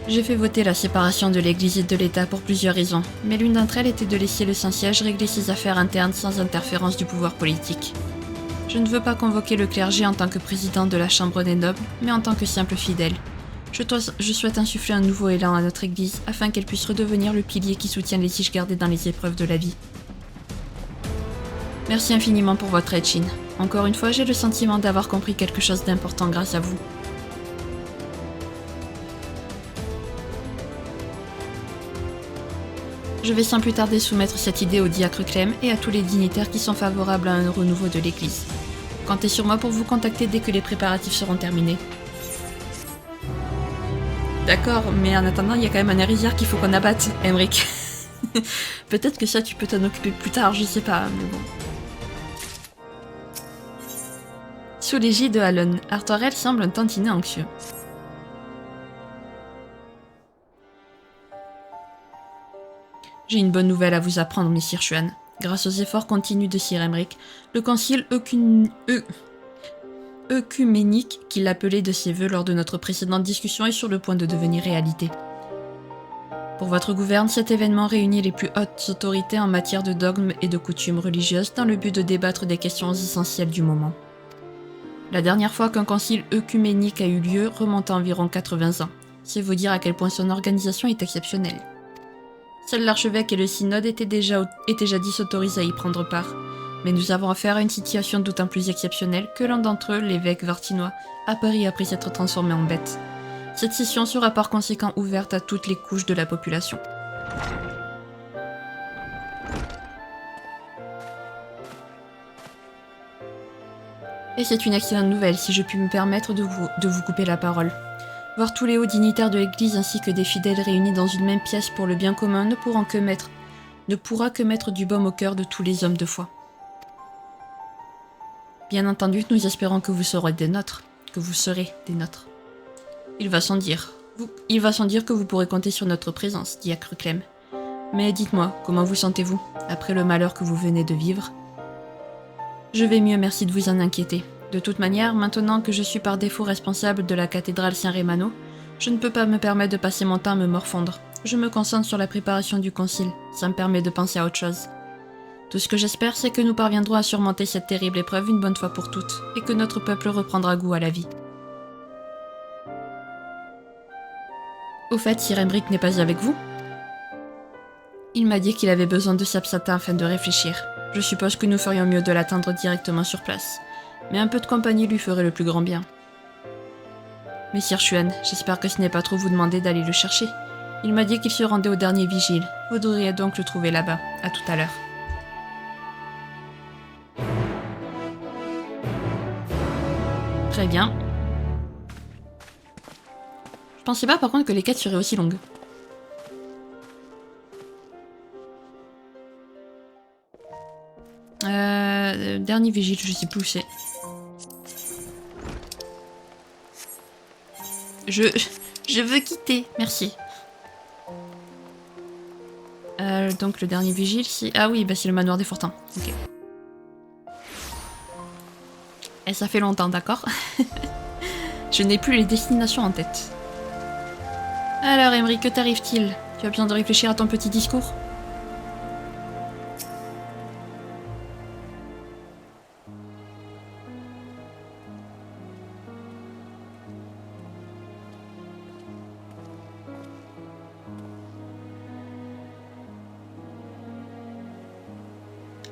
J'ai fait voter la séparation de l'Église et de l'État pour plusieurs raisons, mais l'une d'entre elles était de laisser le Saint-Siège régler ses affaires internes sans interférence du pouvoir politique. Je ne veux pas convoquer le clergé en tant que président de la Chambre des Nobles, mais en tant que simple fidèle. Je souhaite insuffler un nouveau élan à notre Église afin qu'elle puisse redevenir le pilier qui soutient les Ishgardais dans les épreuves de la vie. Merci infiniment pour votre aide, Shin. Encore une fois, j'ai le sentiment d'avoir compris quelque chose d'important grâce à vous. Je vais sans plus tarder soumettre cette idée au diacre Clem et à tous les dignitaires qui sont favorables à un renouveau de l'Église. Comptez sur moi pour vous contacter dès que les préparatifs seront terminés. D'accord, mais en attendant, il y a quand même un hérisière qu'il faut qu'on abatte, Emric. Peut-être que ça, tu peux t'en occuper plus tard, je sais pas, mais bon. Sous l'égide de Halon, Artoirel semble un tantinet anxieux. J'ai une bonne nouvelle à vous apprendre, Messire Xuan. Grâce aux efforts continus de Sir Emric, le concile œcuménique, qu'il appelait de ses vœux lors de notre précédente discussion, est sur le point de devenir réalité. Pour votre gouverne, cet événement réunit les plus hautes autorités en matière de dogmes et de coutumes religieuses dans le but de débattre des questions essentielles du moment. La dernière fois qu'un concile œcuménique a eu lieu remonte à environ 80 ans. C'est vous dire à quel point son organisation est exceptionnelle. Seul l'archevêque et le synode étaient jadis autorisés à y prendre part, mais nous avons affaire à une situation d'autant plus exceptionnelle que l'un d'entre eux, l'évêque Vartinois, a péri après s'être transformé en bête. Cette session sera par conséquent ouverte à toutes les couches de la population. Et c'est une excellente nouvelle si je puis me permettre de vous couper la parole. Voir tous les hauts dignitaires de l'Église ainsi que des fidèles réunis dans une même pièce pour le bien commun ne pourra que mettre du baume au cœur de tous les hommes de foi. Bien entendu, nous espérons que vous serez des nôtres. Il va sans dire que vous pourrez compter sur notre présence, diacre Clem. Mais dites-moi, comment vous sentez-vous, après le malheur que vous venez de vivre ? Je vais mieux, merci de vous en inquiéter. De toute manière, maintenant que je suis par défaut responsable de la cathédrale Saint-Rémano, je ne peux pas me permettre de passer mon temps à me morfondre. Je me concentre sur la préparation du concile, ça me permet de penser à autre chose. Tout ce que j'espère, c'est que nous parviendrons à surmonter cette terrible épreuve une bonne fois pour toutes, et que notre peuple reprendra goût à la vie. Au fait, Sir Emric n'est pas avec vous ? Il m'a dit qu'il avait besoin de s'absenter afin de réfléchir. Je suppose que nous ferions mieux de l'attendre directement sur place. Mais un peu de compagnie lui ferait le plus grand bien. Messire Xuan, j'espère que ce n'est pas trop vous demander d'aller le chercher. Il m'a dit qu'il se rendait au dernier vigile. Vous devriez donc le trouver là-bas. À tout à l'heure. Très bien. Je pensais pas par contre que les quêtes seraient aussi longues. Dernier vigile, je sais plus où c'est. Je veux quitter, merci. Donc le dernier vigile, c'est... Ah oui, bah c'est le manoir des Fortins. Ok. Et ça fait longtemps, d'accord. Je n'ai plus les destinations en tête. Alors, Emery, que t'arrive-t-il? Tu as besoin de réfléchir à ton petit discours?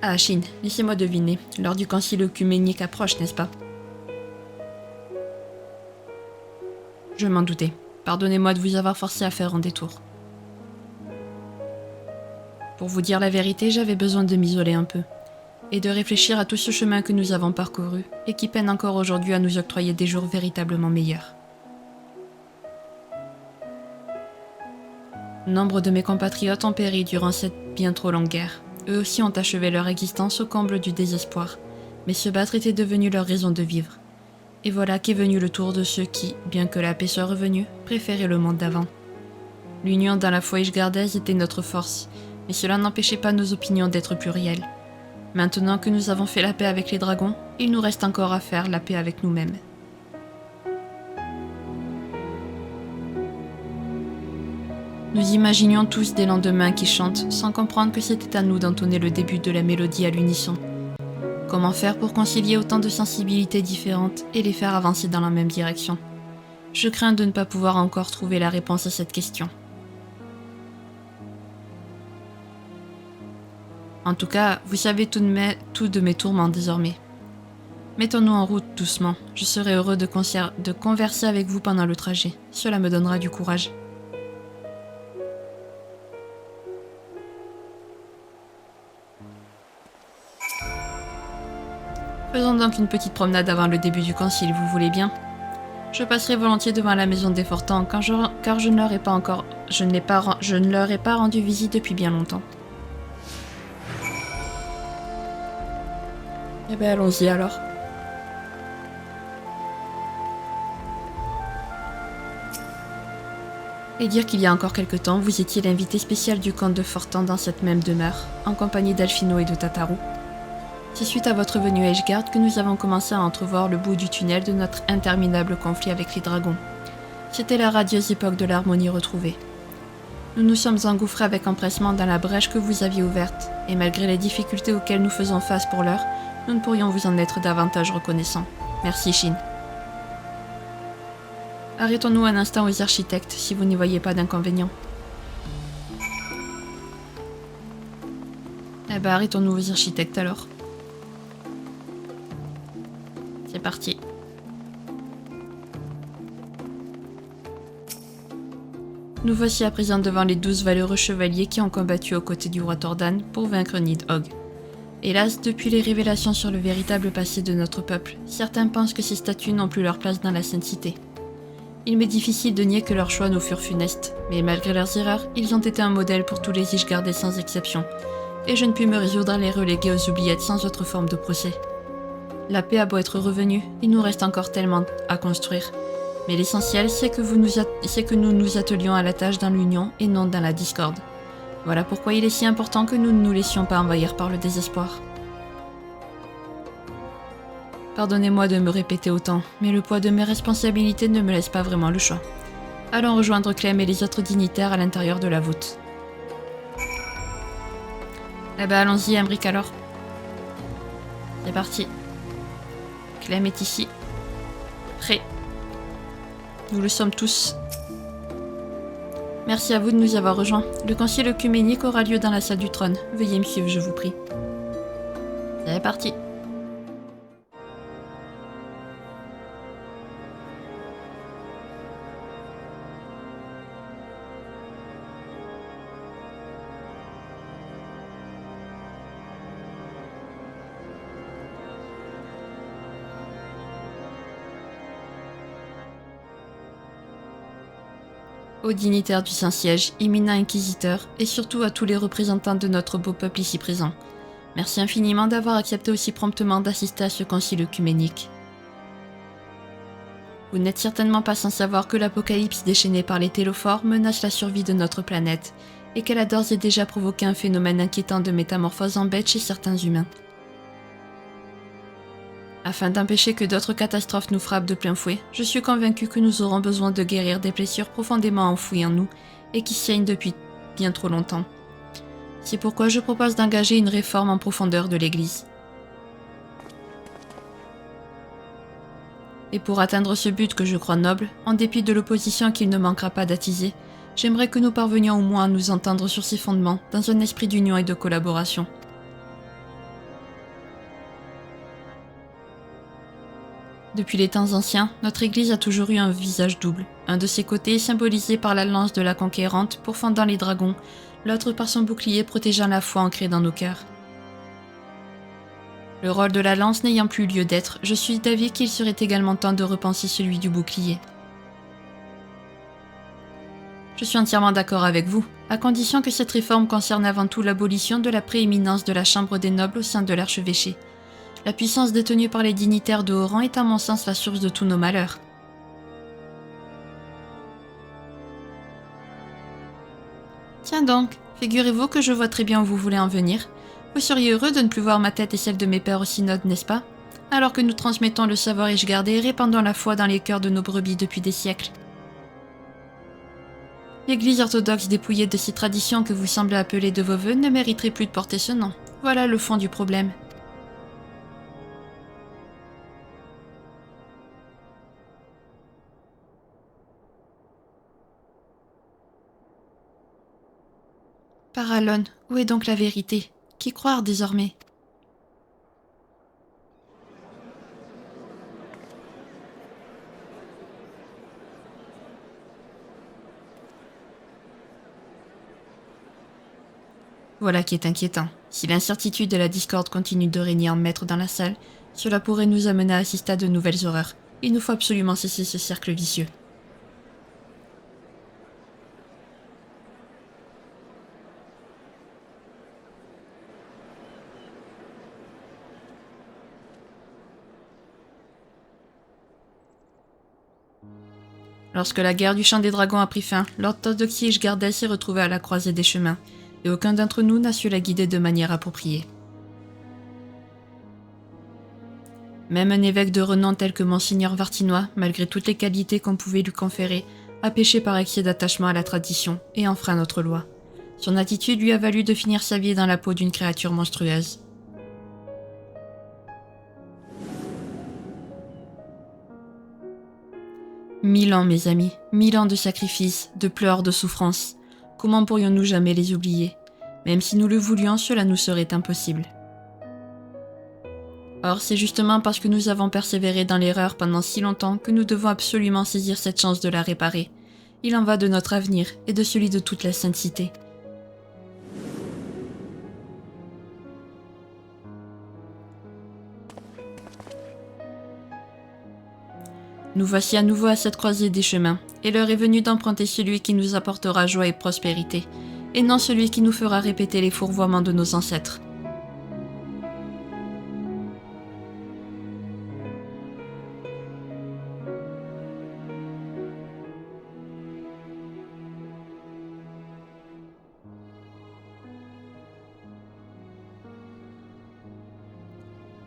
Ah, Shin, laissez-moi deviner. L'heure du concile œcuménique approche, n'est-ce pas? Je m'en doutais. Pardonnez-moi de vous avoir forcé à faire un détour. Pour vous dire la vérité, j'avais besoin de m'isoler un peu. Et de réfléchir à tout ce chemin que nous avons parcouru, et qui peine encore aujourd'hui à nous octroyer des jours véritablement meilleurs. Nombre de mes compatriotes ont péri durant cette bien trop longue guerre. Eux aussi ont achevé leur existence au comble du désespoir, mais se battre était devenu leur raison de vivre. Et voilà qu'est venu le tour de ceux qui, bien que la paix soit revenue, préféraient le monde d'avant. L'union dans la foi ishgardaise était notre force, mais cela n'empêchait pas nos opinions d'être plurielles. Maintenant que nous avons fait la paix avec les dragons, il nous reste encore à faire la paix avec nous-mêmes. Nous imaginions tous des lendemains qui chantent, sans comprendre que c'était à nous d'entonner le début de la mélodie à l'unisson. Comment faire pour concilier autant de sensibilités différentes et les faire avancer dans la même direction? Je crains de ne pas pouvoir encore trouver la réponse à cette question. En tout cas, vous savez tout de mes tourments désormais. Mettons-nous en route doucement. Je serai heureux de converser avec vous pendant le trajet. Cela me donnera du courage. Faisons donc une petite promenade avant le début du concile, vous voulez bien? Je passerai volontiers devant la maison des Fortins, car je ne leur ai pas rendu visite depuis bien longtemps. Eh ben allons-y alors. Et dire qu'il y a encore quelque temps, vous étiez l'invité spécial du comte de Fortin dans cette même demeure, en compagnie d'Alfino et de Tataru. C'est suite à votre venue à Ishgard que nous avons commencé à entrevoir le bout du tunnel de notre interminable conflit avec les dragons. C'était la radieuse époque de l'harmonie retrouvée. Nous nous sommes engouffrés avec empressement dans la brèche que vous aviez ouverte, et malgré les difficultés auxquelles nous faisons face pour l'heure, nous ne pourrions vous en être davantage reconnaissants. Merci, Shin. Arrêtons-nous un instant aux architectes, si vous n'y voyez pas d'inconvénient. Eh ben, arrêtons-nous aux architectes alors. C'est parti. Nous voici à présent devant les 12 valeureux chevaliers qui ont combattu aux côtés du roi Tordan pour vaincre Nidhogg. Hélas, depuis les révélations sur le véritable passé de notre peuple, certains pensent que ces statues n'ont plus leur place dans la Sainte Cité. Il m'est difficile de nier que leurs choix nous furent funestes, mais malgré leurs erreurs, ils ont été un modèle pour tous les Ishgardais sans exception, et je ne puis me résoudre à les reléguer aux oubliettes sans autre forme de procès. La paix a beau être revenue, il nous reste encore tellement à construire. Mais l'essentiel, c'est que nous nous attelions à la tâche dans l'union et non dans la discorde. Voilà pourquoi il est si important que nous ne nous laissions pas envahir par le désespoir. Pardonnez-moi de me répéter autant, mais le poids de mes responsabilités ne me laisse pas vraiment le choix. Allons rejoindre Clem et les autres dignitaires à l'intérieur de la voûte. Eh ben allons-y, Emric alors. C'est parti. Clem est ici. Prêt. Nous le sommes tous. Merci à vous de nous avoir rejoints. Le concile œcuménique aura lieu dans la salle du trône. Veuillez me suivre, je vous prie. C'est parti. aux dignitaires du Saint-Siège, éminents inquisiteurs, et surtout à tous les représentants de notre beau peuple ici présent. Merci infiniment d'avoir accepté aussi promptement d'assister à ce concile œcuménique. Vous n'êtes certainement pas sans savoir que l'apocalypse déchaînée par les télophores menace la survie de notre planète, et qu'elle a d'ores et déjà provoqué un phénomène inquiétant de métamorphose en bête chez certains humains. Afin d'empêcher que d'autres catastrophes nous frappent de plein fouet, je suis convaincu que nous aurons besoin de guérir des blessures profondément enfouies en nous et qui saignent depuis bien trop longtemps. C'est pourquoi je propose d'engager une réforme en profondeur de l'Église. Et pour atteindre ce but que je crois noble, en dépit de l'opposition qu'il ne manquera pas d'attiser, j'aimerais que nous parvenions au moins à nous entendre sur ces fondements, dans un esprit d'union et de collaboration. Depuis les temps anciens, notre Église a toujours eu un visage double. Un de ses côtés symbolisé par la lance de la conquérante pourfendant les dragons, l'autre par son bouclier protégeant la foi ancrée dans nos cœurs. Le rôle de la lance n'ayant plus lieu d'être, je suis d'avis qu'il serait également temps de repenser celui du bouclier. Je suis entièrement d'accord avec vous, à condition que cette réforme concerne avant tout l'abolition de la prééminence de la Chambre des nobles au sein de l'archevêché. La puissance détenue par les dignitaires de haut rang est à mon sens la source de tous nos malheurs. Tiens donc, figurez-vous que je vois très bien où vous voulez en venir. Vous seriez heureux de ne plus voir ma tête et celle de mes pères au synode, n'est-ce pas? Alors que nous transmettons le savoir ishgardé et répandons la foi dans les cœurs de nos brebis depuis des siècles. L'Église orthodoxe dépouillée de ces traditions que vous semblez appeler de vos vœux ne mériterait plus de porter ce nom. Voilà le fond du problème. Paralone, où est donc la vérité? Qui croire désormais? Voilà qui est inquiétant. Si l'incertitude et la discorde continuent de régner en maître dans la salle, cela pourrait nous amener à assister à de nouvelles horreurs. Il nous faut absolument cesser ce cercle vicieux. Lorsque la guerre du Chant des Dragons a pris fin, l'orthodoxie ishgardaise s'est retrouvée à la croisée des chemins, et aucun d'entre nous n'a su la guider de manière appropriée. Même un évêque de renom tel que Monseigneur Vartinois, malgré toutes les qualités qu'on pouvait lui conférer, a péché par excès d'attachement à la tradition et enfreint notre loi. Son attitude lui a valu de finir sa vie dans la peau d'une créature monstrueuse. Mille ans, mes amis, 1000 ans de sacrifices, de pleurs, de souffrances. Comment pourrions-nous jamais les oublier? Même si nous le voulions, cela nous serait impossible. Or, c'est justement parce que nous avons persévéré dans l'erreur pendant si longtemps que nous devons absolument saisir cette chance de la réparer. Il en va de notre avenir et de celui de toute la Sainte Cité. Nous voici à nouveau à cette croisée des chemins, et l'heure est venue d'emprunter celui qui nous apportera joie et prospérité, et non celui qui nous fera répéter les fourvoiements de nos ancêtres.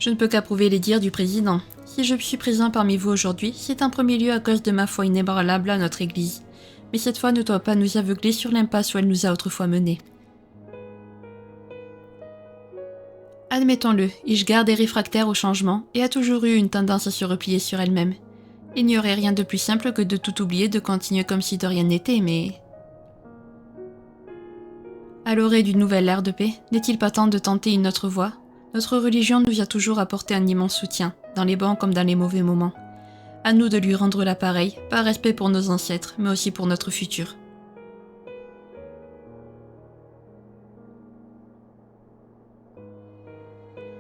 Je ne peux qu'approuver les dires du président. Si je suis présent parmi vous aujourd'hui, c'est en premier lieu à cause de ma foi inébranlable à notre Église. Mais cette foi ne doit pas nous aveugler sur l'impasse où elle nous a autrefois menés. Admettons-le, Ishgard est réfractaire au changement et a toujours eu une tendance à se replier sur elle-même. Il n'y aurait rien de plus simple que de tout oublier, de continuer comme si de rien n'était, mais... À l'orée d'une nouvelle ère de paix, n'est-il pas temps de tenter une autre voie? Notre religion nous a toujours apporté un immense soutien, dans les bons comme dans les mauvais moments. À nous de lui rendre l'appareil, par respect pour nos ancêtres, mais aussi pour notre futur.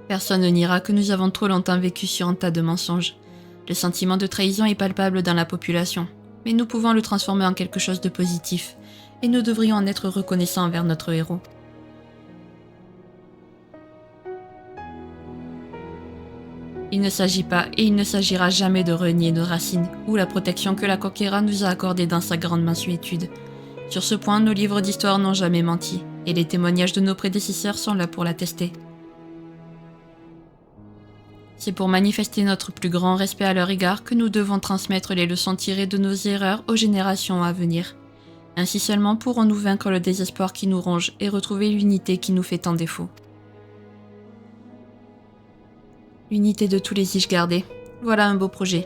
Personne ne niera que nous avons trop longtemps vécu sur un tas de mensonges. Le sentiment de trahison est palpable dans la population. mais nous pouvons le transformer en quelque chose de positif, et nous devrions en être reconnaissants envers notre héros. Il ne s'agit pas et il ne s'agira jamais de renier nos racines ou la protection que la Coquera nous a accordée dans sa grande mansuétude. Sur ce point, nos livres d'histoire n'ont jamais menti, et les témoignages de nos prédécesseurs sont là pour l'attester. C'est pour manifester notre plus grand respect à leur égard que nous devons transmettre les leçons tirées de nos erreurs aux générations à venir. Ainsi seulement pourrons-nous vaincre le désespoir qui nous ronge et retrouver l'unité qui nous fait tant défaut. L'unité de tous les Ishgardais. Voilà un beau projet.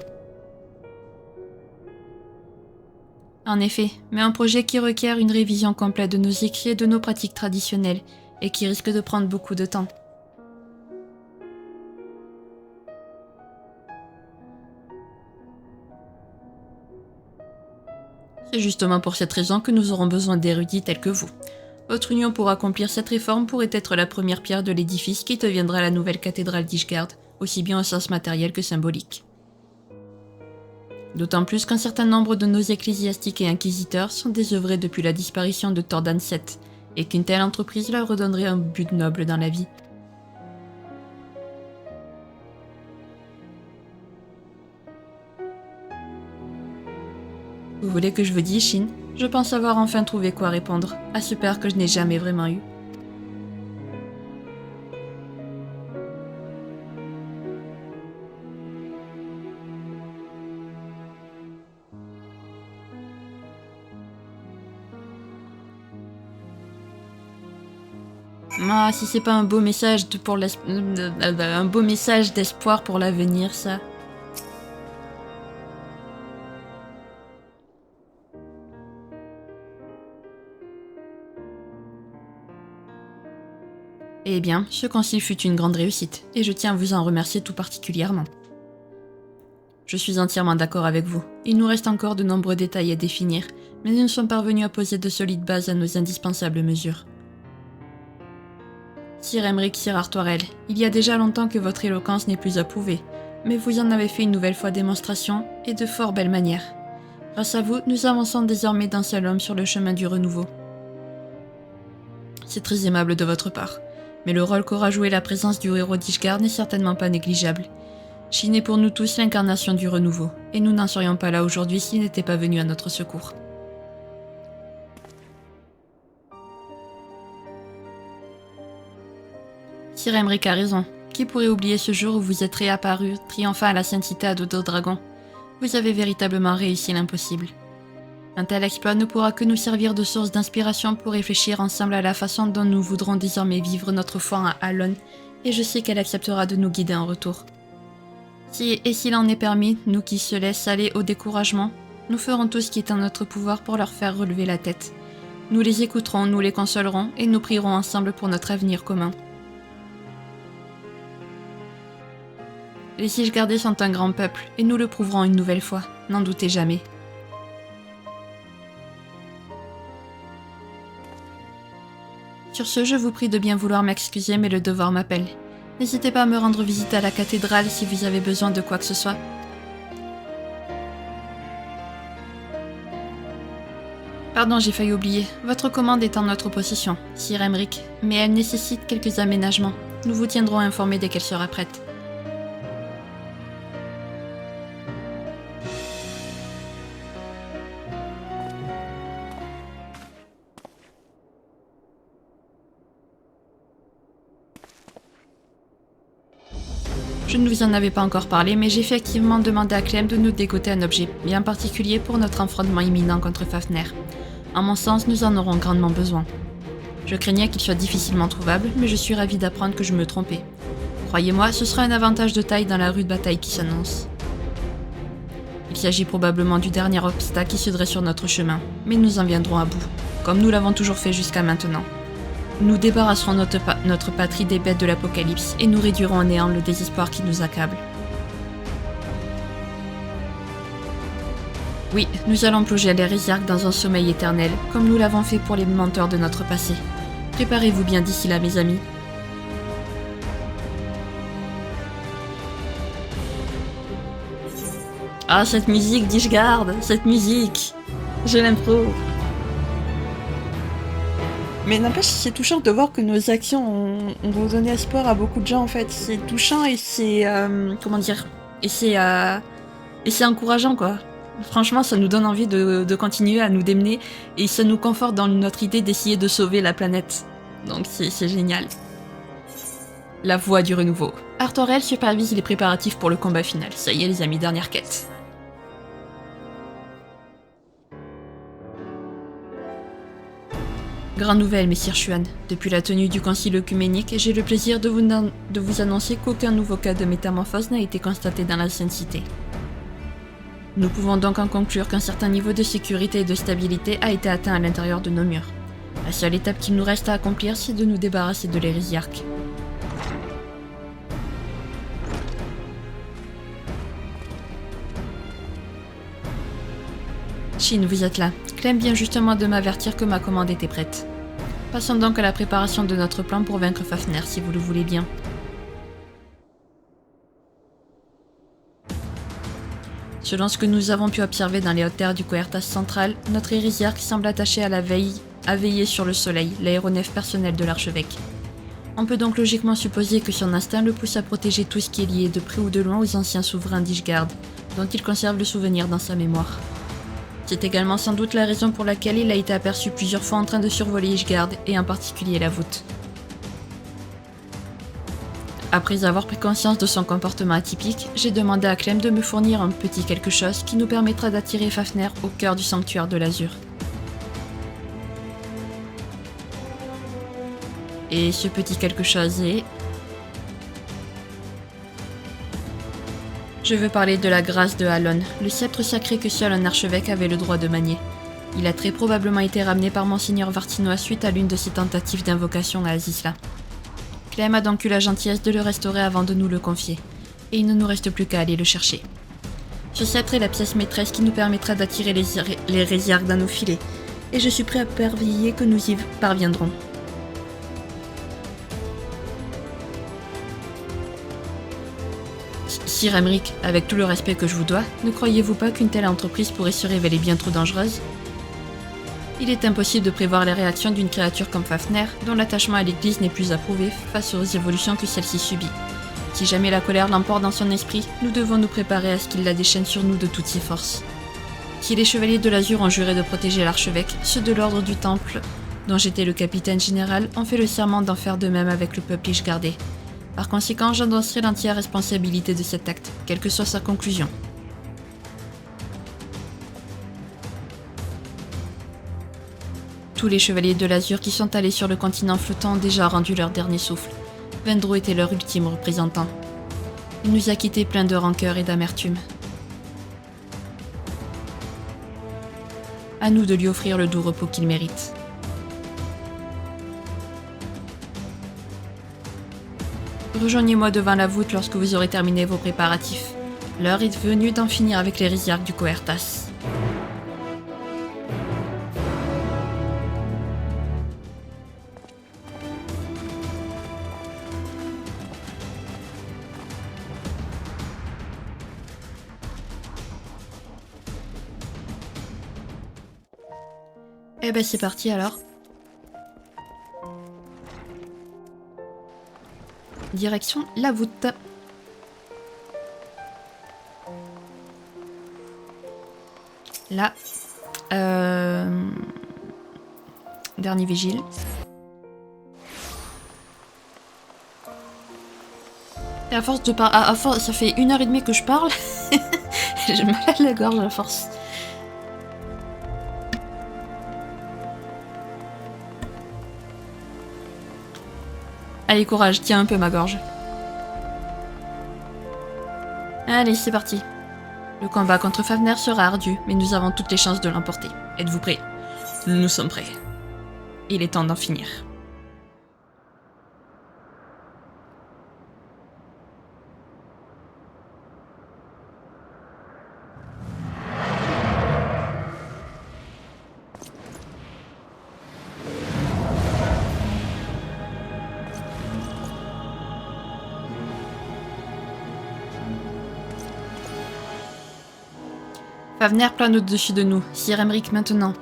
En effet, mais un projet qui requiert une révision complète de nos écrits et de nos pratiques traditionnelles, et qui risque de prendre beaucoup de temps. C'est justement pour cette raison que nous aurons besoin d'érudits tels que vous. Votre union pour accomplir cette réforme pourrait être la première pierre de l'édifice qui deviendra la nouvelle cathédrale d'Ishgard, aussi bien au sens matériel que symbolique. D'autant plus qu'un certain nombre de nos ecclésiastiques et inquisiteurs sont désœuvrés depuis la disparition de Tordan VII, et qu'une telle entreprise leur redonnerait un but noble dans la vie. Vous voulez que je vous dise, Shin? Je pense avoir enfin trouvé quoi répondre à ce père que je n'ai jamais vraiment eu. Ah, si c'est pas un beau message un beau message d'espoir pour l'avenir, ça. Eh bien, ce concile fut une grande réussite, et je tiens à vous en remercier tout particulièrement. Je suis entièrement d'accord avec vous. Il nous reste encore de nombreux détails à définir, mais nous sommes parvenus à poser de solides bases à nos indispensables mesures. Sir Aymeric, Sir Artoirel, il y a déjà longtemps que votre éloquence n'est plus à prouver, mais vous en avez fait une nouvelle fois démonstration, et de fort belle manière. Grâce à vous, nous avançons désormais d'un seul homme sur le chemin du renouveau. C'est très aimable de votre part, mais le rôle qu'aura joué la présence du héros d'Ishgard n'est certainement pas négligeable. Shin est pour nous tous l'incarnation du renouveau, et nous n'en serions pas là aujourd'hui s'il n'était pas venu à notre secours. Sir Aymeric a raison. Qui pourrait oublier ce jour où vous êtes réapparu, triomphant à la Sainte-Cité à dos de dragon? Vous avez véritablement réussi l'impossible. Un tel exploit ne pourra que nous servir de source d'inspiration pour réfléchir ensemble à la façon dont nous voudrons désormais vivre notre foi à Alone, et je sais qu'elle acceptera de nous guider en retour. S'il en est permis, nous qui se laissent aller au découragement, nous ferons tout ce qui est en notre pouvoir pour leur faire relever la tête. Nous les écouterons, nous les consolerons, et nous prierons ensemble pour notre avenir commun. Les Ishgardais sont un grand peuple, et nous le prouverons une nouvelle fois, n'en doutez jamais. Sur ce, je vous prie de bien vouloir m'excuser, mais le devoir m'appelle. N'hésitez pas à me rendre visite à la cathédrale si vous avez besoin de quoi que ce soit. Pardon, j'ai failli oublier. Votre commande est en notre possession, Sir Aymeric, mais elle nécessite quelques aménagements. Nous vous tiendrons informés dès qu'elle sera prête. Je ne vous en avais pas encore parlé, mais j'ai effectivement demandé à Clem de nous dégoter un objet bien particulier pour notre affrontement imminent contre Fafner. En mon sens, nous en aurons grandement besoin. Je craignais qu'il soit difficilement trouvable, mais je suis ravie d'apprendre que je me trompais. Croyez-moi, ce sera un avantage de taille dans la rude bataille qui s'annonce. Il s'agit probablement du dernier obstacle qui se dresse sur notre chemin, mais nous en viendrons à bout, comme nous l'avons toujours fait jusqu'à maintenant. Nous débarrasserons notre patrie des bêtes de l'Apocalypse et nous réduirons à néant le désespoir qui nous accable. Oui, nous allons plonger les Résiarques dans un sommeil éternel, comme nous l'avons fait pour les menteurs de notre passé. Préparez-vous bien d'ici là, mes amis. Ah, cette musique, Dishgard, cette musique, je l'aime trop. Mais n'empêche, c'est touchant de voir que nos actions ont donné espoir à beaucoup de gens en fait. C'est touchant et c'est comment dire, et c'est encourageant quoi. Franchement, ça nous donne envie de continuer à nous démener et ça nous conforte dans notre idée d'essayer de sauver la planète. Donc c'est génial. La voie du renouveau. Artorel supervise les préparatifs pour le combat final. Ça y est les amis, dernière quête. Grande nouvelle, messire Xuan. Depuis la tenue du concile œcuménique, j'ai le plaisir de vous annoncer qu'aucun nouveau cas de métamorphose n'a été constaté dans l'ancienne cité. Nous pouvons donc en conclure qu'un certain niveau de sécurité et de stabilité a été atteint à l'intérieur de nos murs. La seule étape qu'il nous reste à accomplir, c'est de nous débarrasser de l'hérésiarque. Shin, vous êtes là. Clem vient justement de m'avertir que ma commande était prête. Passons donc à la préparation de notre plan pour vaincre Fafnir, si vous le voulez bien. Selon ce que nous avons pu observer dans les hautes terres du Coertas central, notre hérésiarque semble attaché à veiller sur le soleil, l'aéronef personnel de l'archevêque. On peut donc logiquement supposer que son instinct le pousse à protéger tout ce qui est lié de près ou de loin aux anciens souverains d'Ishgard, dont il conserve le souvenir dans sa mémoire. C'est également sans doute la raison pour laquelle il a été aperçu plusieurs fois en train de survoler Ishgard, et en particulier la voûte. Après avoir pris conscience de son comportement atypique, j'ai demandé à Clem de me fournir un petit quelque chose qui nous permettra d'attirer Fafnir au cœur du sanctuaire de l'Azur. Et ce petit quelque chose est... Je veux parler de la grâce de Halon, le sceptre sacré que seul un archevêque avait le droit de manier. Il a très probablement été ramené par Monseigneur Vartinois suite à l'une de ses tentatives d'invocation à Azisla. Clem a donc eu la gentillesse de le restaurer avant de nous le confier, et il ne nous reste plus qu'à aller le chercher. Ce sceptre est la pièce maîtresse qui nous permettra d'attirer les hérésiarques dans nos filets, et je suis prêt à parier que nous y parviendrons. Sir Emric, avec tout le respect que je vous dois, ne croyez-vous pas qu'une telle entreprise pourrait se révéler bien trop dangereuse ? Il est impossible de prévoir les réactions d'une créature comme Fafnir, dont l'attachement à l'église n'est plus approuvé face aux évolutions que celle-ci subit. Si jamais la colère l'emporte dans son esprit, nous devons nous préparer à ce qu'il la déchaîne sur nous de toutes ses forces. Si les chevaliers de l'Azur ont juré de protéger l'archevêque, ceux de l'ordre du Temple, dont j'étais le capitaine général, ont fait le serment d'en faire de même avec le peuple ishgardais. Par conséquent, j'endosserai l'entière responsabilité de cet acte, quelle que soit sa conclusion. Tous les chevaliers de l'Azur qui sont allés sur le continent flottant ont déjà rendu leur dernier souffle. Vendro était leur ultime représentant. Il nous a quittés pleins de rancœur et d'amertume. À nous de lui offrir le doux repos qu'il mérite. Rejoignez-moi devant la voûte lorsque vous aurez terminé vos préparatifs. L'heure est venue d'en finir avec les hérésiarques du Coertas. Eh ben c'est parti alors. Direction la voûte. Là. Dernier vigile. Et à force de parler... ça fait 1h30 que je parle. J'ai mal à la gorge à force. Allez, courage, tiens un peu ma gorge. Allez, c'est parti. Le combat contre Fafnir sera ardu, mais nous avons toutes les chances de l'emporter. Êtes-vous prêts ? Nous sommes prêts. Il est temps d'en finir. Fafner plane au-dessus de nous. Sir Emmerich maintenant.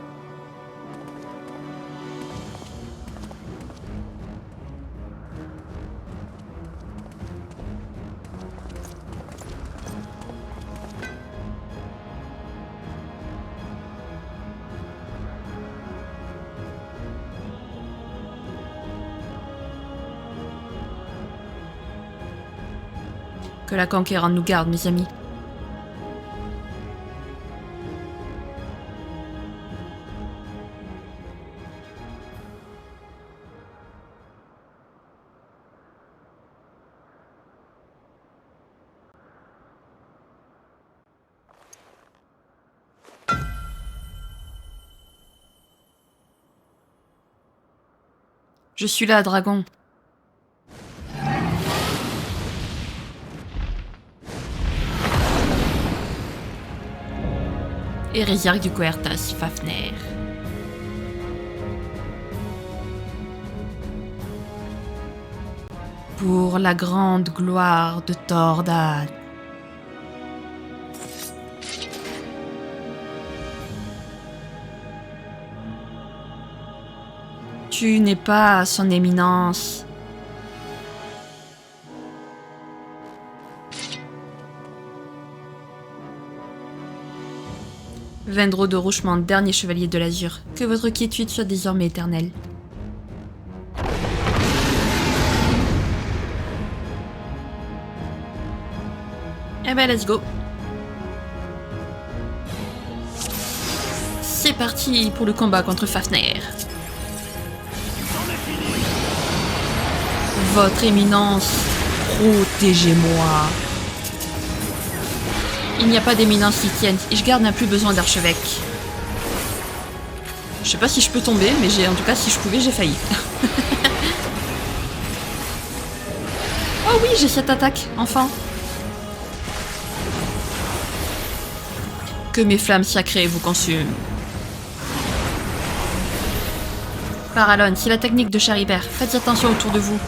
Que la conquérante nous garde, mes amis. Je suis là, dragon. Hérésiarque du Coertas, Fafner. Pour la grande gloire de Tordan. Tu n'es pas son éminence. Vendro de Rouchemont, dernier chevalier de l'Azur, que votre quiétude soit désormais éternelle. Eh ben, let's go. C'est parti pour le combat contre Fafner. Votre éminence, protégez-moi. Il n'y a pas d'éminence qui tienne. Ishgard n'a plus besoin d'archevêque. Je sais pas si je peux tomber, mais en tout cas, si je pouvais, j'ai failli. Oh oui, j'ai cette attaque, enfin. Que mes flammes sacrées vous consument. Paralon, c'est la technique de Charibert. Faites attention autour de vous.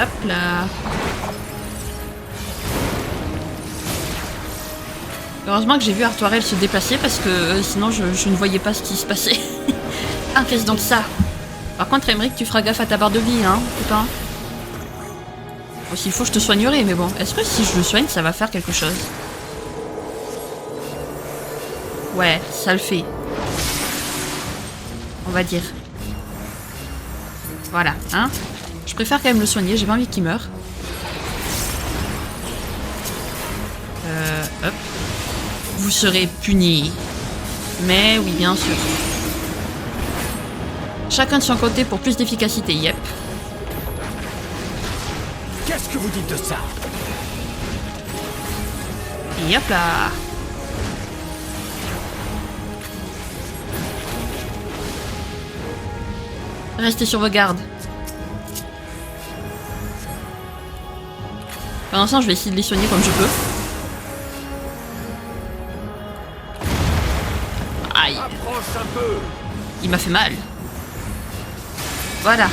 Hop là. Heureusement que j'ai vu Artoirel se déplacer parce que sinon je ne voyais pas ce qui se passait. Ah, qu'est-ce donc ça? Par contre, Emmerich, tu feras gaffe à ta barre de vie, hein, putain. Bon, s'il faut, je te soignerai, mais bon. Est-ce que si je le soigne, ça va faire quelque chose? Ouais, ça le fait. On va dire. Voilà, hein. Je préfère quand même le soigner, j'ai pas envie qu'il meure. Hop. Vous serez punis. Mais oui, bien sûr. Chacun de son côté pour plus d'efficacité, yep. Qu'est-ce que vous dites de ça? Et hop là. Restez sur vos gardes. Pour l'instant, je vais essayer de les soigner comme je peux. Aïe. Approche un peu. Il m'a fait mal. Voilà.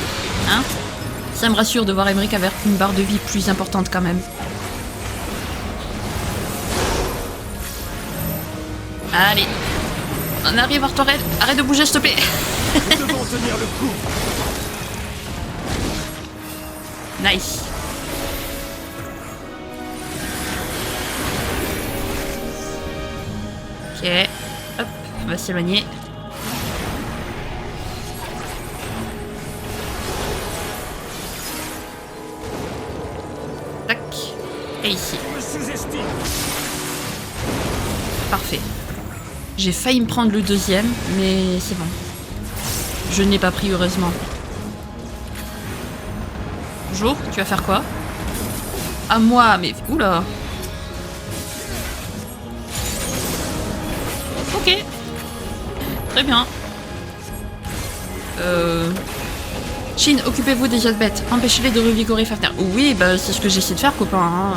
Hein? Ça me rassure de voir Emmerich avec une barre de vie plus importante quand même. Allez. On arrive, Artoirel. Arrête de bouger, s'il te plaît. Nous devons tenir le coup. Nice. Ok. Hop, on va s'éloigner. Tac. Et ici. Je me sous-estime. Parfait. J'ai failli me prendre le deuxième, mais c'est bon. Je ne l'ai pas pris, heureusement. Bonjour, tu vas faire quoi? À moi, mais... Oula. Ok. Très bien. Shin, occupez-vous des autres bêtes. Empêchez-les de revigorer Fafner. Oui, bah c'est ce que j'essaie de faire, copain. Hein,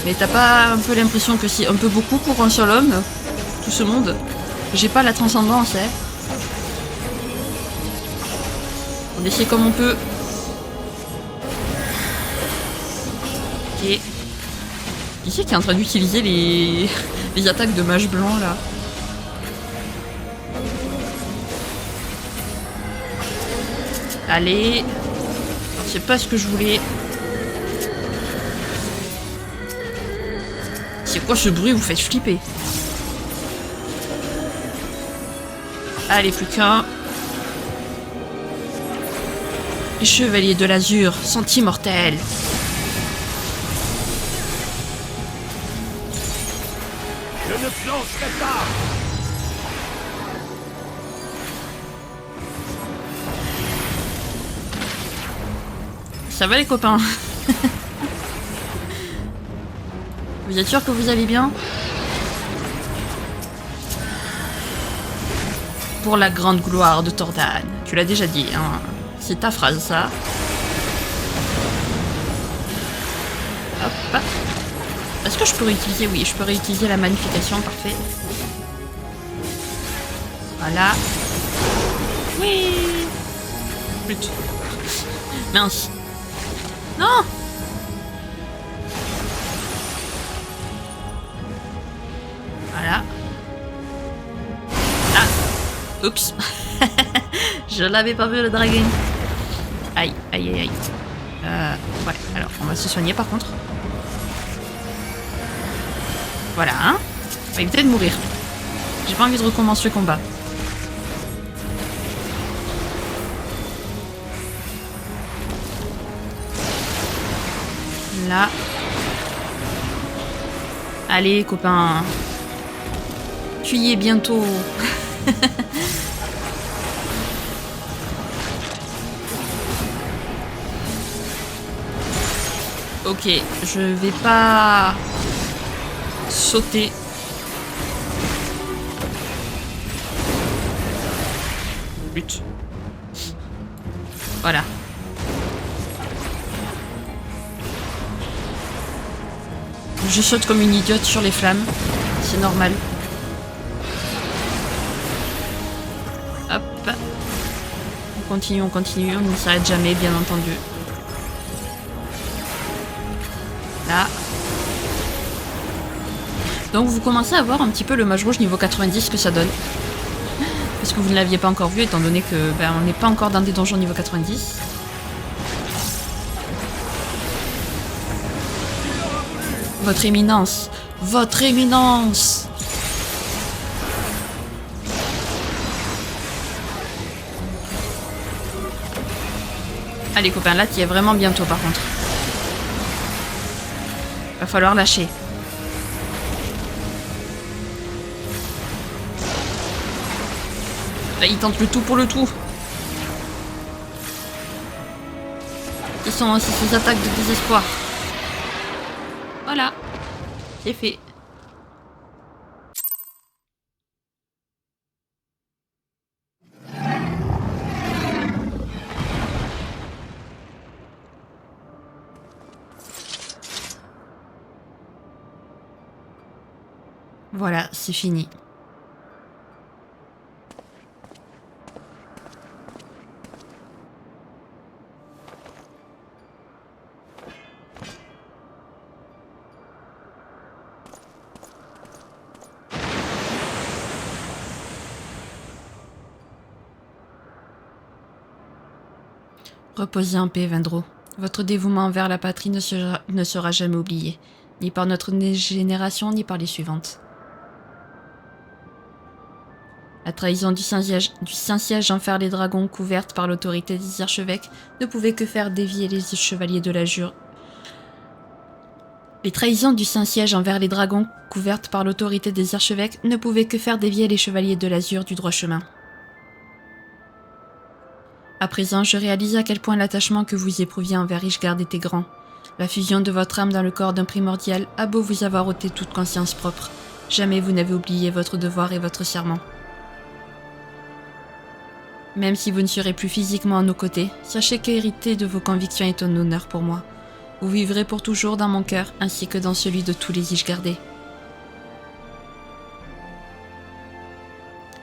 Mais t'as pas un peu l'impression que c'est un peu beaucoup pour un seul homme? Tout ce monde? J'ai pas la transcendance, hein. essaie comme on peut. Ok. Qui c'est qui est en train d'utiliser les attaques de mage blanc là? Allez. C'est pas ce que je voulais. C'est quoi ce bruit? Vous faites flipper. Allez, plus qu'un. Les chevaliers de l'azur sont immortels. Je ne flancherai pas. Ça va les copains? Vous êtes sûr que vous allez bien? Pour la grande gloire de Tordan. Tu l'as déjà dit, hein. C'est ta phrase, ça. Hop. Est-ce que je peux réutiliser? Oui, je peux réutiliser la magnification, parfait. Voilà. Oui. Putain. Mince. Non. Voilà. Ah. Oups. Je l'avais pas vu le dragon. Aïe, aïe, aïe, aïe. Ouais, alors on va se soigner par contre. Voilà, hein. On va éviter de mourir. J'ai pas envie de recommencer le combat. Là. Allez, copain. Tu y es bientôt. Ok, je vais pas sauter. But. Voilà. Je saute comme une idiote sur les flammes. C'est normal. Hop. On continue, on ne s'arrête jamais, bien entendu. Là. Donc vous commencez à voir un petit peu le mage rouge niveau 90 que ça donne. Parce que vous ne l'aviez pas encore vu, étant donné que on n'est pas encore dans des donjons niveau 90. Votre éminence! Votre éminence! Allez copains, là tu y es vraiment bientôt par contre. Va falloir lâcher. Là il tente le tout pour le tout. Ce sont aussi ces attaques de désespoir. Voilà, c'est fait. Voilà, c'est fini. Reposez en paix, Vendro. Votre dévouement envers la patrie ne sera jamais oublié, ni par notre génération, ni par les suivantes. La trahison du Saint-Siège envers les dragons, couverte par l'autorité des archevêques, ne pouvait que faire dévier les chevaliers de l'Azur. Les trahisons du Saint-Siège envers les dragons, couvertes par l'autorité des archevêques, ne pouvaient que faire dévier les chevaliers de l'Azur du droit chemin. À présent, je réalise à quel point l'attachement que vous éprouviez envers Ishgard était grand. La fusion de votre âme dans le corps d'un primordial a beau vous avoir ôté toute conscience propre. Jamais vous n'avez oublié votre devoir et votre serment. Même si vous ne serez plus physiquement à nos côtés, sachez qu'hériter de vos convictions est un honneur pour moi. Vous vivrez pour toujours dans mon cœur, ainsi que dans celui de tous les Ishgardais.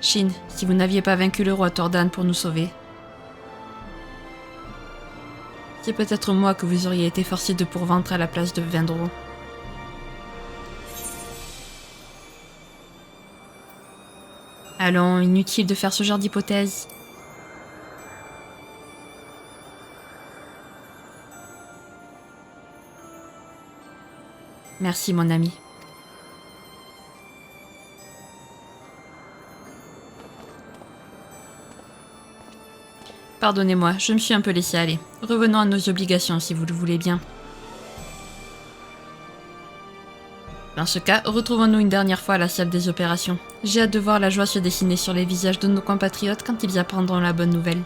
Shin, si vous n'aviez pas vaincu le roi Tordan pour nous sauver, C'est peut-être moi que vous auriez été forcé de pourvendre à la place de Vendro. Allons, inutile de faire ce genre d'hypothèse. Merci, mon ami. Pardonnez-moi, je me suis un peu laissé aller. Revenons à nos obligations, si vous le voulez bien. Dans ce cas, retrouvons-nous une dernière fois à la salle des opérations. J'ai hâte de voir la joie se dessiner sur les visages de nos compatriotes quand ils apprendront la bonne nouvelle.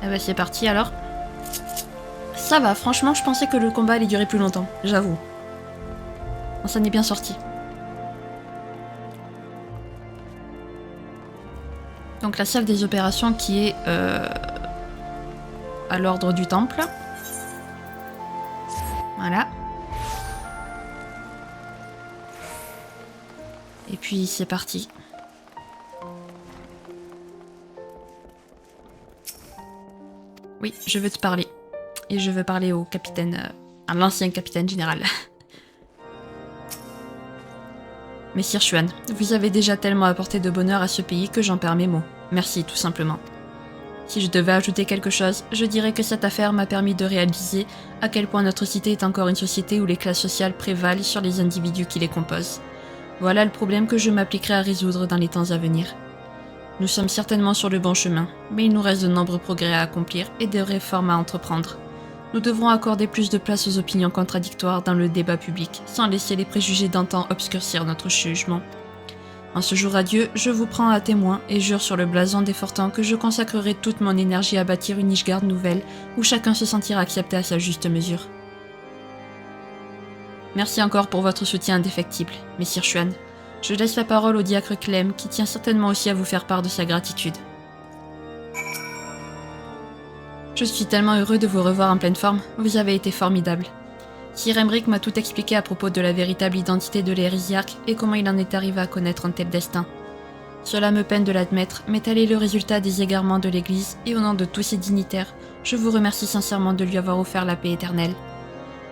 Ah bah c'est parti alors. Ça va, franchement, je pensais que le combat allait durer plus longtemps, j'avoue. On s'en est bien sorti. Donc la salle des opérations qui est à l'ordre du temple. Voilà. Et puis c'est parti. Oui, je veux te parler. Et je veux parler au capitaine, à l'ancien capitaine général. Messire Xuan, vous avez déjà tellement apporté de bonheur à ce pays que j'en perds mes mots. Merci, tout simplement. Si je devais ajouter quelque chose, je dirais que cette affaire m'a permis de réaliser à quel point notre cité est encore une société où les classes sociales prévalent sur les individus qui les composent. Voilà le problème que je m'appliquerai à résoudre dans les temps à venir. Nous sommes certainement sur le bon chemin, mais il nous reste de nombreux progrès à accomplir et des réformes à entreprendre. Nous devrons accorder plus de place aux opinions contradictoires dans le débat public, sans laisser les préjugés d'antan obscurcir notre jugement. En ce jour radieux, je vous prends à témoin et jure sur le blason des Fortans que je consacrerai toute mon énergie à bâtir une Nilfgaard nouvelle où chacun se sentira accepté à sa juste mesure. Merci encore pour votre soutien indéfectible, Messire Xuan. Je laisse la parole au diacre Clem qui tient certainement aussi à vous faire part de sa gratitude. Je suis tellement heureux de vous revoir en pleine forme, vous avez été formidable. Sir Emric m'a tout expliqué à propos de la véritable identité de l'hérésiarque et comment il en est arrivé à connaître un tel destin. Cela me peine de l'admettre, mais tel est le résultat des égarements de l'Église, et au nom de tous ses dignitaires, je vous remercie sincèrement de lui avoir offert la paix éternelle.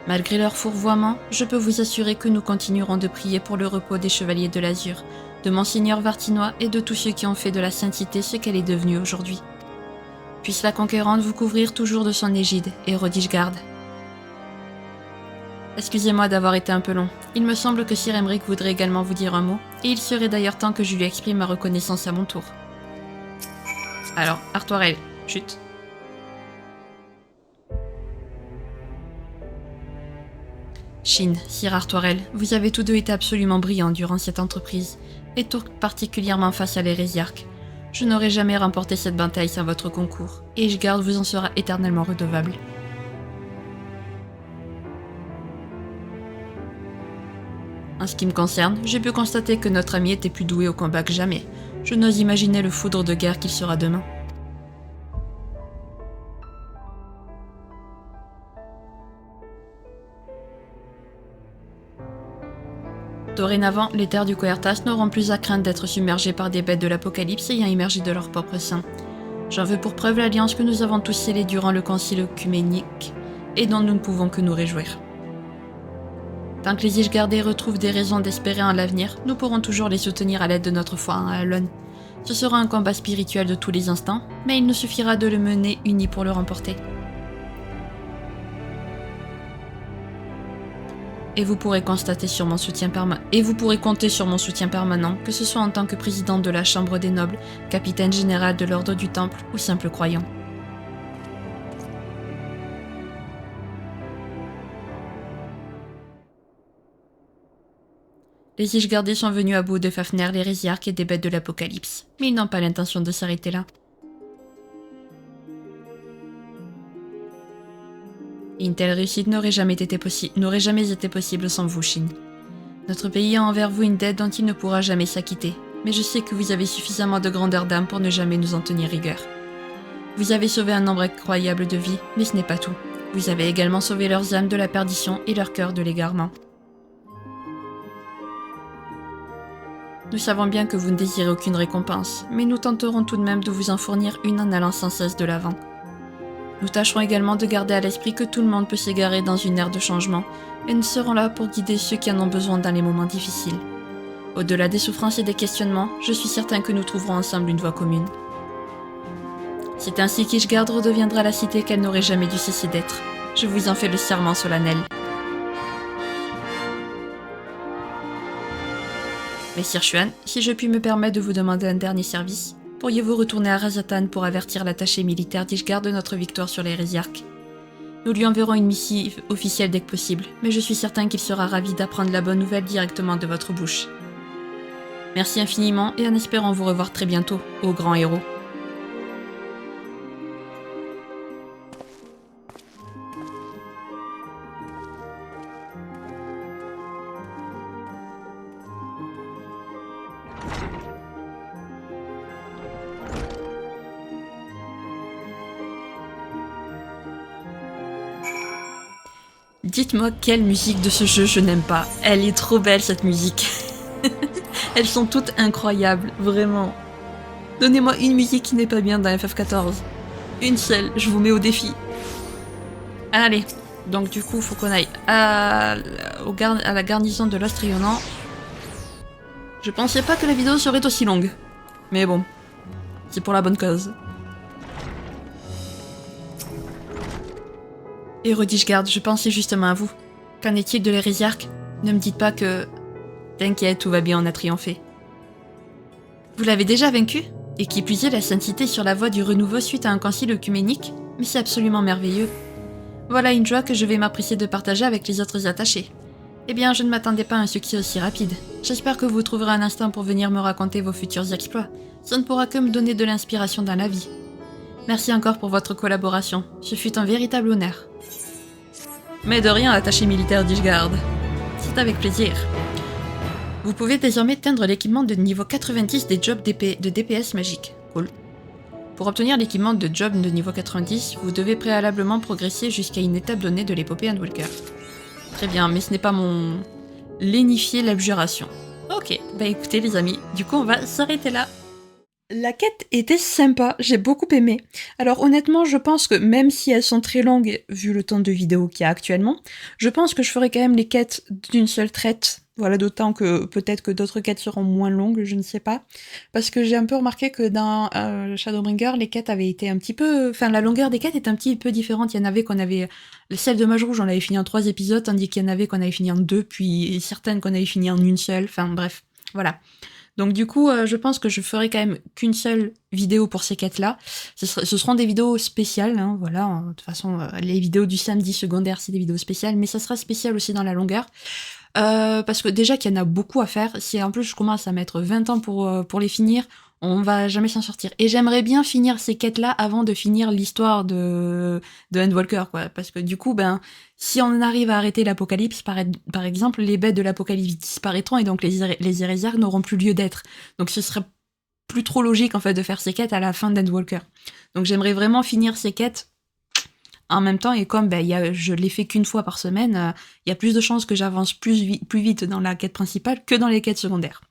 Malgré leur fourvoiement, je peux vous assurer que nous continuerons de prier pour le repos des Chevaliers de l'Azur, de Monseigneur Vartinois et de tous ceux qui ont fait de la sainteté ce qu'elle est devenue aujourd'hui. Puisse la Conquérante vous couvrir toujours de son égide, et Rodishgard. Excusez-moi d'avoir été un peu long. Il me semble que Sir Emric voudrait également vous dire un mot, et il serait d'ailleurs temps que je lui exprime ma reconnaissance à mon tour. Alors, Artoirel, chut. Shin, Sir Artoirel, vous avez tous deux été absolument brillants durant cette entreprise, et tout particulièrement face à l'hérésiarque. Je n'aurais jamais remporté cette bataille sans votre concours, et Ishgard vous en sera éternellement redevable. En ce qui me concerne, j'ai pu constater que notre ami était plus doué au combat que jamais. Je n'ose imaginer le foudre de guerre qu'il sera demain. Dorénavant, les terres du Coertas n'auront plus à craindre d'être submergées par des bêtes de l'Apocalypse ayant émergé de leur propre sein. J'en veux pour preuve l'alliance que nous avons tous scellée durant le concile œcuménique, et dont nous ne pouvons que nous réjouir. Tant que les Ishgardais retrouvent des raisons d'espérer en l'avenir, nous pourrons toujours les soutenir à l'aide de notre foi en Alon. Ce sera un combat spirituel de tous les instants, mais il nous suffira de le mener unis pour le remporter. Et vous pourrez compter sur mon soutien permanent, que ce soit en tant que président de la Chambre des Nobles, capitaine général de l'Ordre du Temple ou simple croyant. Les Ishgardais sont venus à bout de Fafner, l'hérésiarque et des bêtes de l'Apocalypse, mais ils n'ont pas l'intention de s'arrêter là. Une telle réussite n'aurait jamais été possible sans vous, Shin. Notre pays a envers vous une dette dont il ne pourra jamais s'acquitter, mais je sais que vous avez suffisamment de grandeur d'âme pour ne jamais nous en tenir rigueur. Vous avez sauvé un nombre incroyable de vies, mais ce n'est pas tout. Vous avez également sauvé leurs âmes de la perdition et leur cœur de l'égarement. Nous savons bien que vous ne désirez aucune récompense, mais nous tenterons tout de même de vous en fournir une en allant sans cesse de l'avant. Nous tâcherons également de garder à l'esprit que tout le monde peut s'égarer dans une ère de changement, et nous serons là pour guider ceux qui en ont besoin dans les moments difficiles. Au-delà des souffrances et des questionnements, je suis certain que nous trouverons ensemble une voie commune. C'est ainsi qu'Ishgard redeviendra la cité qu'elle n'aurait jamais dû cesser d'être. Je vous en fais le serment solennel. Messire Xuan, si je puis me permettre de vous demander un dernier service, pourriez-vous retourner à Razatan pour avertir l'attaché militaire d'Ishgard de notre victoire sur les Hérésiarques? Nous lui enverrons une missive officielle dès que possible, mais je suis certain qu'il sera ravi d'apprendre la bonne nouvelle directement de votre bouche. Merci infiniment et en espérant vous revoir très bientôt, ô grand héros. Dites-moi quelle musique de ce jeu je n'aime pas. Elle est trop belle cette musique. Elles sont toutes incroyables, vraiment. Donnez-moi une musique qui n'est pas bien dans FF14. Une seule, je vous mets au défi. Allez, donc du coup, faut qu'on aille à la garnison de l'Ostrionan. Je pensais pas que la vidéo serait aussi longue. Mais bon, c'est pour la bonne cause. Héros d'Ishgard, je pensais justement à vous. Qu'en est-il de l'Hérésiarque? Ne me dites pas que... T'inquiète, tout va bien, on a triomphé. Vous l'avez déjà vaincu? Et qui plus est, la sainteté sur la voie du renouveau suite à un concile œcuménique? Mais c'est absolument merveilleux. Voilà une joie que je vais m'apprécier de partager avec les autres attachés. Eh bien, je ne m'attendais pas à un succès aussi rapide. J'espère que vous trouverez un instant pour venir me raconter vos futurs exploits. Ça ne pourra que me donner de l'inspiration dans la vie. Merci encore pour votre collaboration. Ce fut un véritable honneur. Mais de rien, attaché militaire d'Ishgard. C'est avec plaisir. Vous pouvez désormais teindre l'équipement de niveau 90 des jobs de DPS magiques. Cool. Pour obtenir l'équipement de job de niveau 90, vous devez préalablement progresser jusqu'à une étape donnée de l'épopée Endwalker. Très bien, mais ce n'est pas mon... lénifier l'abjuration. Ok, bah écoutez les amis, du coup on va s'arrêter là. La quête était sympa, j'ai beaucoup aimé. Alors honnêtement, je pense que même si elles sont très longues, vu le temps de vidéo qu'il y a actuellement, je pense que je ferai quand même les quêtes d'une seule traite. Voilà, d'autant que peut-être que d'autres quêtes seront moins longues, je ne sais pas. Parce que j'ai un peu remarqué que dans Shadowbringer, les quêtes avaient été un petit peu... Enfin, la longueur des quêtes est un petit peu différente. Il y en avait qu'on avait... Celle de Mage Rouge, on l'avait fini en 3 épisodes, tandis qu'il y en avait qu'on avait fini en 2, puis certaines qu'on avait fini en une seule. Enfin, bref, voilà. Donc du coup, je pense que je ferai quand même qu'une seule vidéo pour ces quêtes-là. Ce seront des vidéos spéciales, hein, voilà. De toute façon, les vidéos du samedi secondaire, c'est des vidéos spéciales, mais ça sera spécial aussi dans la longueur. Parce que déjà qu'il y en a beaucoup à faire, si en plus je commence à mettre 20 ans pour les finir, on va jamais s'en sortir. Et j'aimerais bien finir ces quêtes-là avant de finir l'histoire de Endwalker, quoi. Parce que du coup, ben, si on arrive à arrêter l'apocalypse, par exemple, les bêtes de l'apocalypse disparaîtront et donc les Hérésiarques n'auront plus lieu d'être. Donc ce serait plus trop logique, en fait, de faire ces quêtes à la fin d'Endwalker. Donc j'aimerais vraiment finir ces quêtes en même temps, et comme je l'ai fait qu'une fois par semaine, il y a plus de chances que j'avance plus vite dans la quête principale que dans les quêtes secondaires.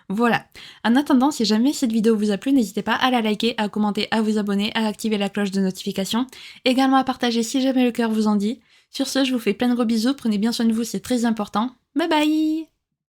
Voilà. En attendant, si jamais cette vidéo vous a plu, n'hésitez pas à la liker, à commenter, à vous abonner, à activer la cloche de notification, également à partager si jamais le cœur vous en dit. Sur ce, je vous fais plein de gros bisous, prenez bien soin de vous, c'est très important. Bye bye!